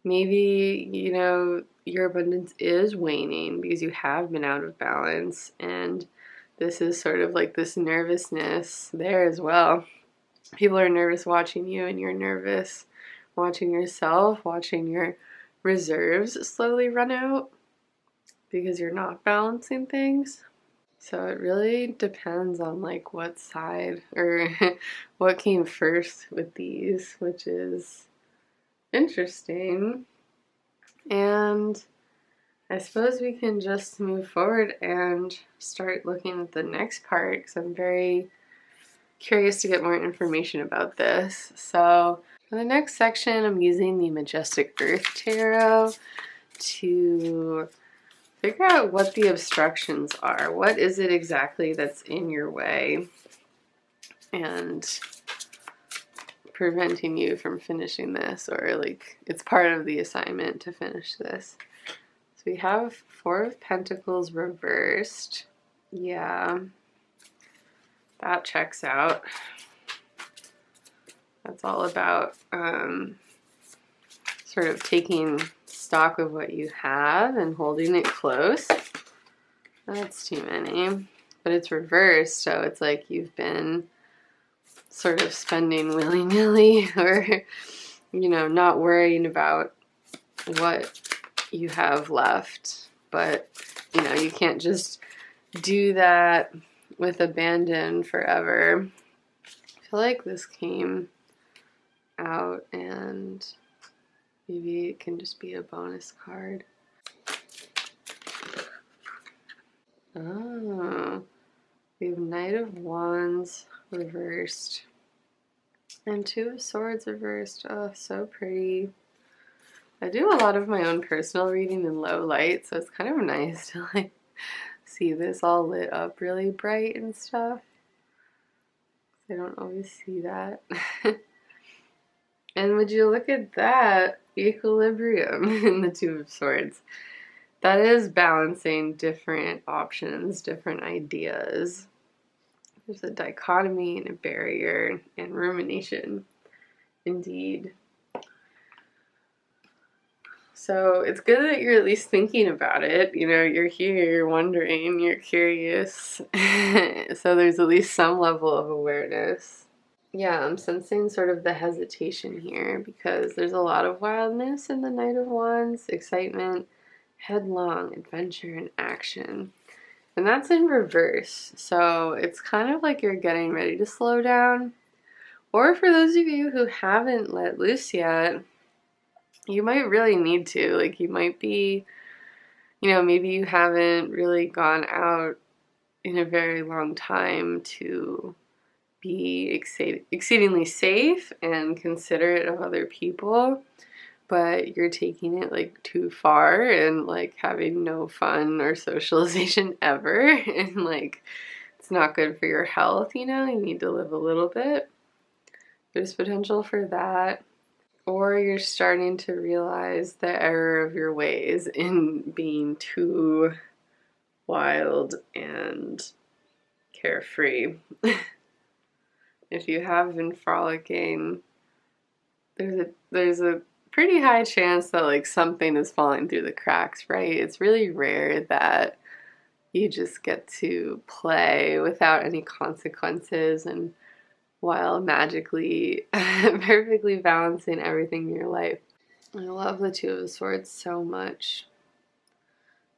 maybe, you know, your abundance is waning because you have been out of balance, and this is sort of like this nervousness there as well. People are nervous watching you, and you're nervous watching yourself, watching your reserves slowly run out because you're not balancing things. So it really depends on like what side or what came first with these, which is interesting. And I suppose we can just move forward and start looking at the next part, because I'm very curious to get more information about this. So for the next section, I'm using the Majestic Earth Tarot to figure out what the obstructions are. What is it exactly that's in your way? and preventing you from finishing this, or like it's part of the assignment to finish this. So we have Four of Pentacles reversed. Yeah, that checks out. That's all about sort of taking stock of what you have and holding it close. That's too many. But it's reversed, so it's like you've been sort of spending willy-nilly, or, you know, not worrying about what you have left. But, you know, you can't just do that with abandon forever. I feel like this came out, and maybe it can just be a bonus card. Oh, we have Knight of Wands reversed and Two of Swords reversed. Oh, so pretty. I do a lot of my own personal reading in low light, so it's kind of nice to like see this all lit up really bright and stuff. I don't always see that. And would you look at that equilibrium in the Two of Swords? That is balancing different options, different ideas. There's a dichotomy and a barrier and rumination, indeed. So it's good that you're at least thinking about it. You know, you're here, you're wondering, you're curious. So there's at least some level of awareness. Yeah, I'm sensing sort of the hesitation here because there's a lot of wildness in the Knight of Wands, excitement, headlong, adventure, and action. And that's in reverse. So it's kind of like you're getting ready to slow down. Or for those of you who haven't let loose yet, you might really need to. Like, you might be, you know, maybe you haven't really gone out in a very long time to be exceedingly safe and considerate of other people, but you're taking it like too far and like having no fun or socialization ever, and like it's not good for your health, you know. You need to live a little bit. There's potential for that. Or you're starting to realize the error of your ways in being too wild and carefree. If you have been frolicking, there's a pretty high chance that like something is falling through the cracks, right? It's really rare that you just get to play without any consequences and while magically perfectly balancing everything in your life. I love the Two of Swords so much.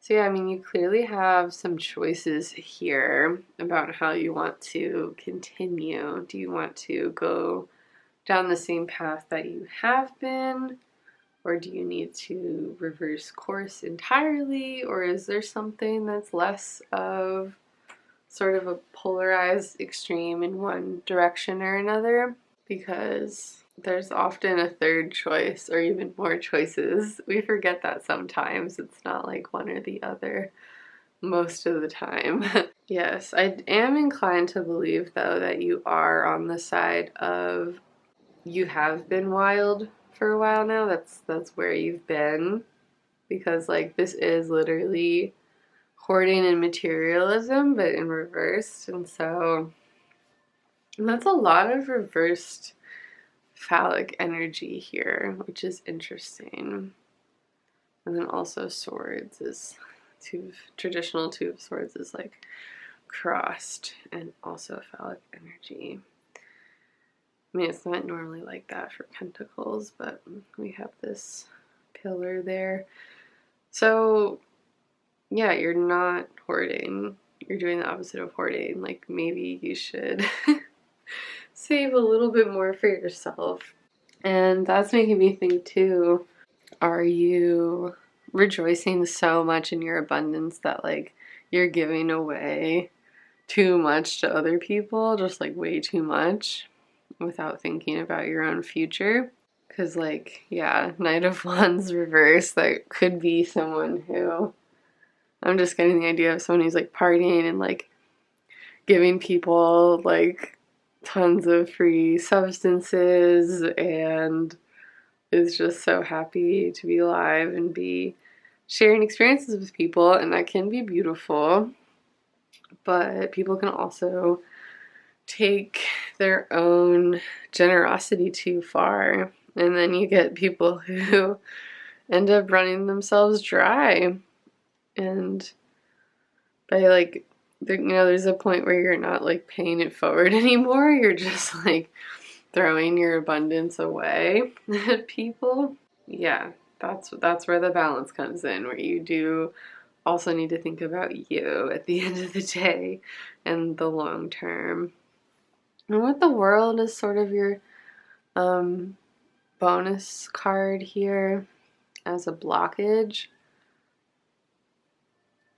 So yeah, I mean, you clearly have some choices here about how you want to continue. Do you want to go down the same path that you have been? Or do you need to reverse course entirely? Or is there something that's less of sort of a polarized extreme in one direction or another? Because there's often a third choice or even more choices. We forget that sometimes. It's not like one or the other most of the time. Yes, I am inclined to believe though that you are on the side of you have been wild for a while now. That's where you've been, because like this is literally hoarding and materialism but in reverse. And that's a lot of reversed phallic energy here, which is interesting. And then also swords is traditional Two of Swords is like crossed and also phallic energy. I mean, it's not normally like that for pentacles, but we have this pillar there. So yeah, you're not hoarding. You're doing the opposite of hoarding. Like, maybe you should save a little bit more for yourself. And that's making me think too, are you rejoicing so much in your abundance that like you're giving away too much to other people, just like way too much, without thinking about your own future? Because like, yeah, Knight of Wands reverse, that could be someone who, I'm just getting the idea of someone who's like partying and like giving people like tons of free substances and is just so happy to be alive and be sharing experiences with people, and that can be beautiful. But people can also take their own generosity too far, and then you get people who end up running themselves dry. And by like, there's a point where you're not like paying it forward anymore. You're just like throwing your abundance away at people. Yeah, that's where the balance comes in, where you do also need to think about you at the end of the day and the long term. And what the world is sort of your bonus card here as a blockage.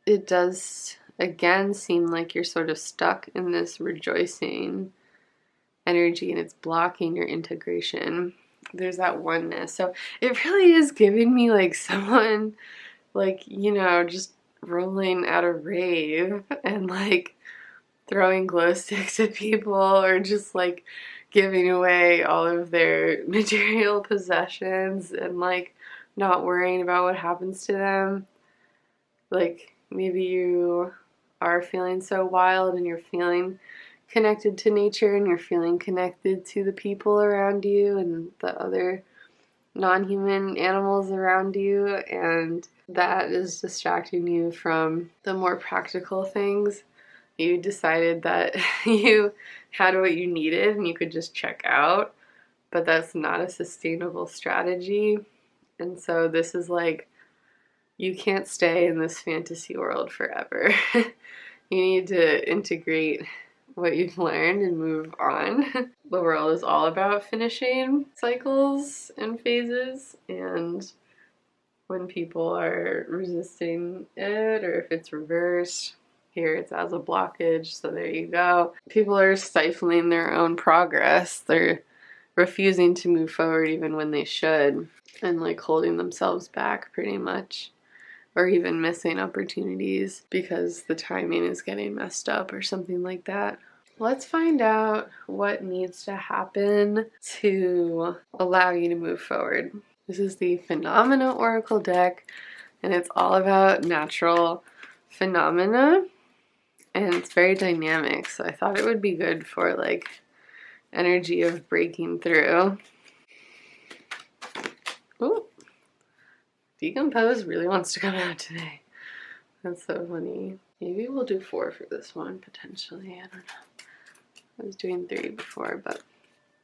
It does again seem like you're sort of stuck in this rejoicing energy and it's blocking your integration. There's that oneness. So it really is giving me like someone like, just rolling at a rave and like throwing glow sticks at people, or just like giving away all of their material possessions and like not worrying about what happens to them. Like maybe you are feeling so wild and you're feeling connected to nature and you're feeling connected to the people around you and the other non-human animals around you, and that is distracting you from the more practical things. You decided that you had what you needed and you could just check out, but that's not a sustainable strategy. And so this is like, you can't stay in this fantasy world forever. You need to integrate what you've learned and move on. The world is all about finishing cycles and phases, and when people are resisting it, or if it's reversed, here it's as a blockage, so there you go. People are stifling their own progress. They're refusing to move forward even when they should, and like holding themselves back pretty much, or even missing opportunities because the timing is getting messed up or something like that. Let's find out what needs to happen to allow you to move forward. This is the Phenomena Oracle deck, and it's all about natural phenomena, and it's very dynamic, so I thought it would be good for like energy of breaking through. Ooh, Decompose really wants to come out today. That's so funny. Maybe we'll do 4 for this one, potentially. I don't know. I was doing 3 before, but...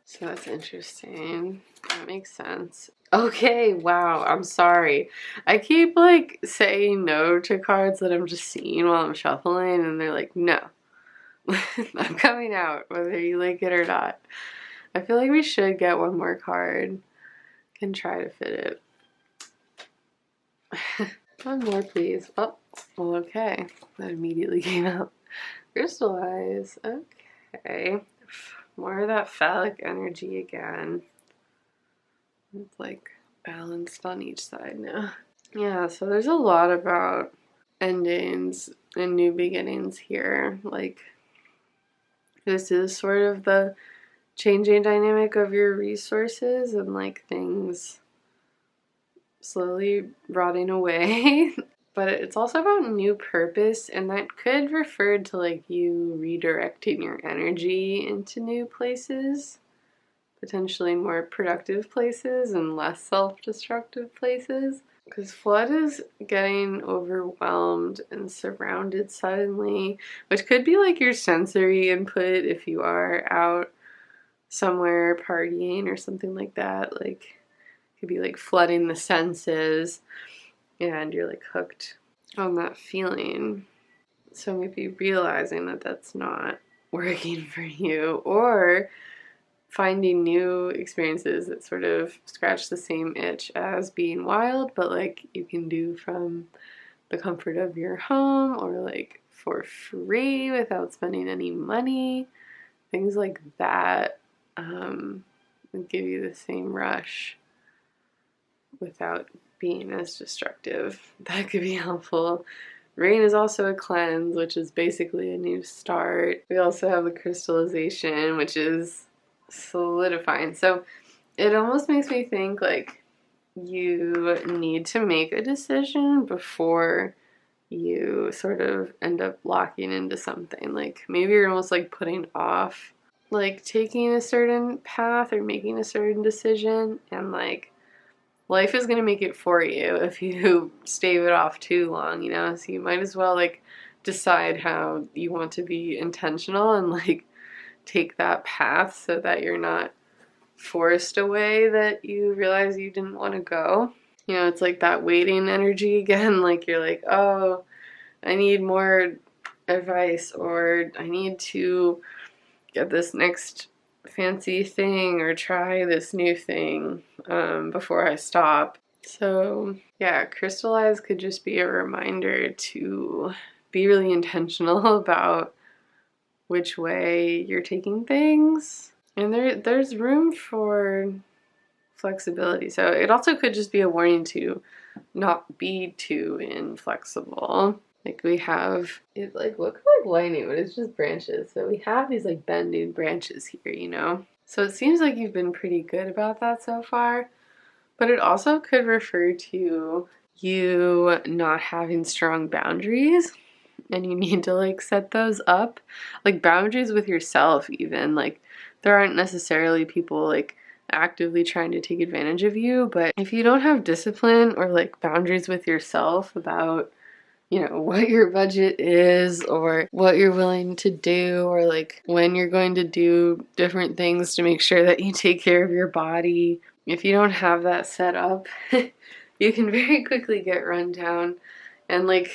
So that's interesting. That makes sense. Okay, wow, I'm sorry. I keep, like, saying no to cards that I'm just seeing while I'm shuffling, and they're like, no. I'm coming out, whether you like it or not. I feel like we should get one more card. Can try to fit it. One more, please. Oh, okay. That immediately came out. Crystallize. Okay. More of that phallic energy again. It's like balanced on each side now. Yeah, so there's a lot about endings and new beginnings here. Like, this is sort of the changing dynamic of your resources and like things slowly rotting away. But it's also about new purpose, and that could refer to like you redirecting your energy into new places, potentially more productive places and less self-destructive places. Because Flood is getting overwhelmed and surrounded suddenly, which could be like your sensory input if you are out somewhere partying or something like that. Like, it could be like flooding the senses and you're like hooked on that feeling. So maybe realizing that that's not working for you, or finding new experiences that sort of scratch the same itch as being wild, but like you can do from the comfort of your home or like for free without spending any money. Things like that would give you the same rush without being as destructive. That could be helpful. Rain is also a cleanse, which is basically a new start. We also have the crystallization, which is solidifying. So it almost makes me think like you need to make a decision before you sort of end up locking into something. Like maybe you're almost like putting off like taking a certain path or making a certain decision, and like life is going to make it for you if you stave it off too long, you know? So you might as well like decide how you want to be intentional and like take that path so that you're not forced a way that you realize you didn't want to go. You know, it's like that waiting energy again. Like you're like, oh, I need more advice, or I need to get this next fancy thing or try this new thing before I stop. So yeah, crystallize could just be a reminder to be really intentional about which way you're taking things. And there's room for flexibility. So it also could just be a warning to not be too inflexible. Like we have, it like looks like lightning, but it's just branches. So we have these like bending branches here, you know? So it seems like you've been pretty good about that so far, but it also could refer to you not having strong boundaries, and you need to like set those up. Like boundaries with yourself even. Like there aren't necessarily people like actively trying to take advantage of you, but if you don't have discipline or like boundaries with yourself about, you know, what your budget is or what you're willing to do, or like when you're going to do different things to make sure that you take care of your body, if you don't have that set up, you can very quickly get run down. And like,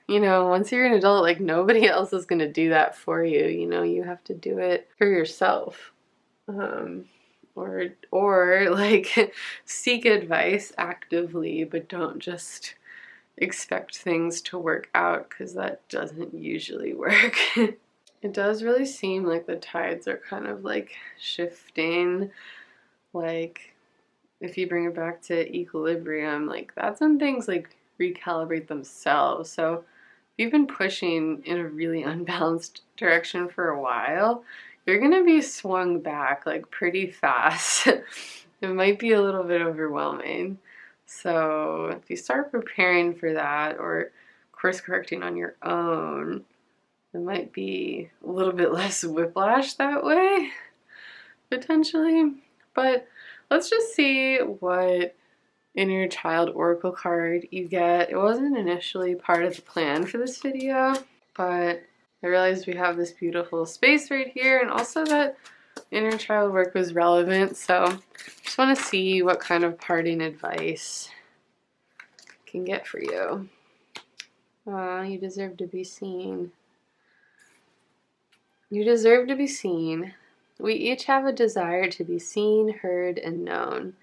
you know, once you're an adult, like nobody else is going to do that for you. You know, you have to do it for yourself. Or like seek advice actively, but don't just expect things to work out, because that doesn't usually work. It does really seem like the tides are kind of like shifting. Like if you bring it back to equilibrium, like that's when things like recalibrate themselves. So if you've been pushing in a really unbalanced direction for a while, you're gonna be swung back like pretty fast. It might be a little bit overwhelming. So if you start preparing for that or course correcting on your own, it might be a little bit less whiplash that way, potentially. But let's just see what inner child oracle card you get. It wasn't initially part of the plan for this video, but I realized we have this beautiful space right here, and also that inner child work was relevant, so just want to see what kind of parting advice I can get for you. Aw, you deserve to be seen. You deserve to be seen. We each have a desire to be seen, heard, and known.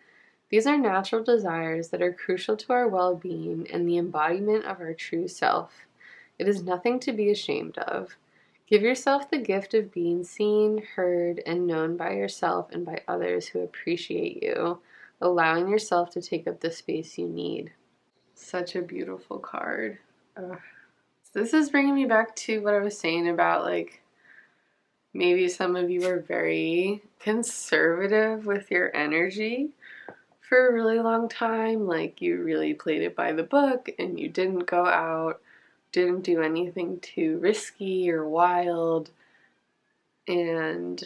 These are natural desires that are crucial to our well-being and the embodiment of our true self. It is nothing to be ashamed of. Give yourself the gift of being seen, heard, and known by yourself and by others who appreciate you, allowing yourself to take up the space you need. Such a beautiful card. Ugh. This is bringing me back to what I was saying about like maybe some of you are very conservative with your energy for a really long time. Like you really played it by the book and you didn't go out, didn't do anything too risky or wild, and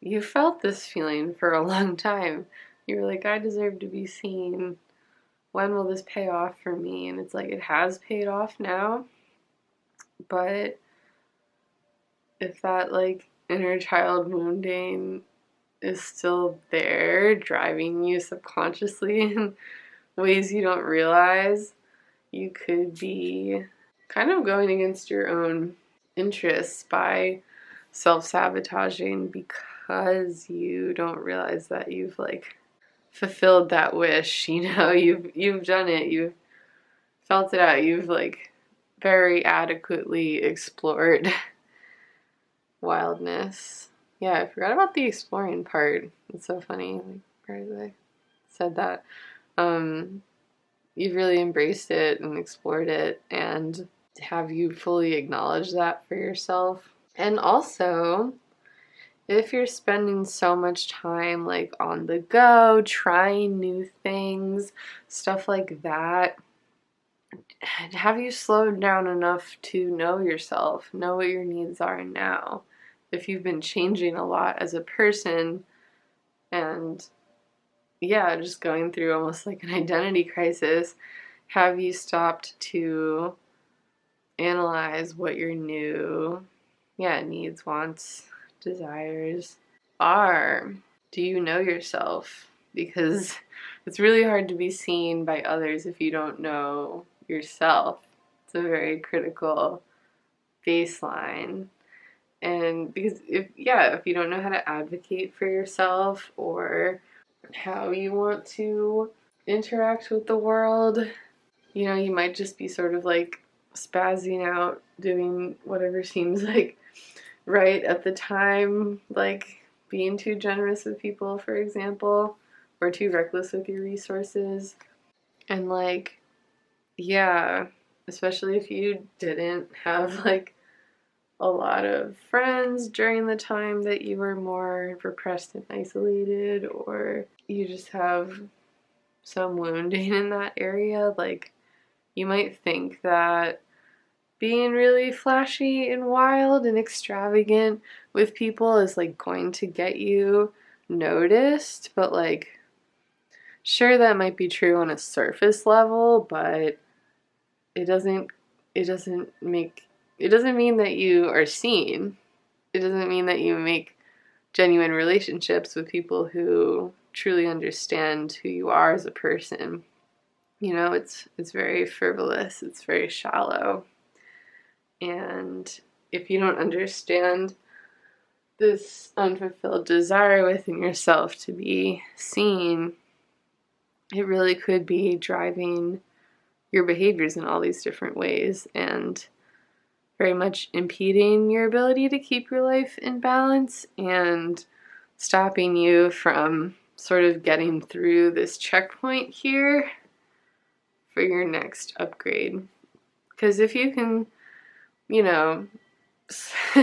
you felt this feeling for a long time. You were like, I deserve to be seen. When will this pay off for me? And it's like, it has paid off now, but if that like inner child wounding is still there, driving you subconsciously in ways you don't realize, you could be kind of going against your own interests by self-sabotaging because you don't realize that you've like fulfilled that wish. You know, you've done it, you've felt it out, you've like very adequately explored wildness. Yeah, I forgot about the exploring part. It's so funny. Like, where did I said that? You've really embraced it and explored it, and have you fully acknowledged that for yourself? And also, if you're spending so much time like on the go, trying new things, stuff like that, have you slowed down enough to know yourself, know what your needs are now? If you've been changing a lot as a person and yeah, just going through almost like an identity crisis, have you stopped to analyze what your new, needs, wants, desires are? Do you know yourself? Because it's really hard to be seen by others if you don't know yourself. It's a very critical baseline. And because if you don't know how to advocate for yourself or how you want to interact with the world, you might just be sort of like spazzing out, doing whatever seems like right at the time, like being too generous with people, for example, or too reckless with your resources. And like, yeah, especially if you didn't have like a lot of friends during the time that you were more repressed and isolated, or you just have some wounding in that area, like you might think that being really flashy and wild and extravagant with people is like going to get you noticed, but like sure, that might be true on a surface level, but it doesn't mean that you are seen. It doesn't mean that you make genuine relationships with people who truly understand who you are as a person. It's very frivolous, it's very shallow. And if you don't understand this unfulfilled desire within yourself to be seen, it really could be driving your behaviors in all these different ways and very much impeding your ability to keep your life in balance and stopping you from sort of getting through this checkpoint here for your next upgrade. Because if you can,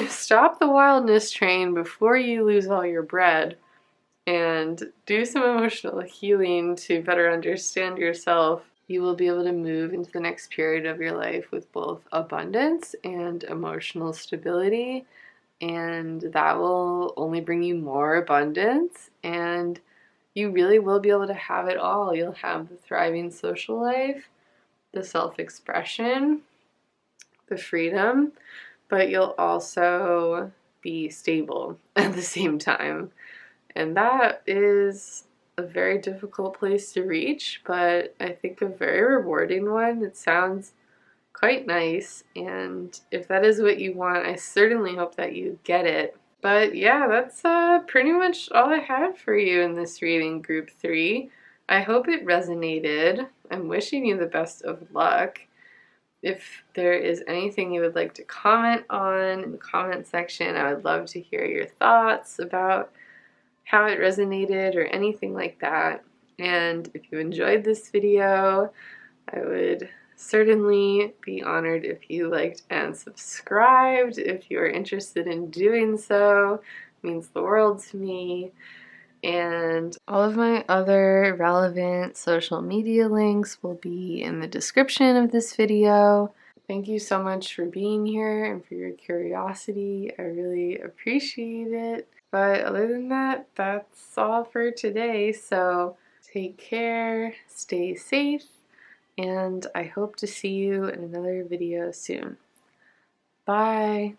stop the wildness train before you lose all your bread and do some emotional healing to better understand yourself, you will be able to move into the next period of your life with both abundance and emotional stability, and that will only bring you more abundance, and you really will be able to have it all. You'll have the thriving social life, the self-expression, the freedom, but you'll also be stable at the same time. And that is a very difficult place to reach, but I think a very rewarding one. It sounds quite nice, and if that is what you want, I certainly hope that you get it. But yeah, that's pretty much all I had for you in this reading, Group 3. I hope it resonated. I'm wishing you the best of luck. If there is anything you would like to comment on in the comment section, I would love to hear your thoughts about how it resonated or anything like that. And if you enjoyed this video, I would certainly be honored if you liked and subscribed. If you are interested in doing so, it means the world to me. And all of my other relevant social media links will be in the description of this video. Thank you so much for being here and for your curiosity. I really appreciate it. But other than that, that's all for today. So take care, stay safe, and I hope to see you in another video soon. Bye!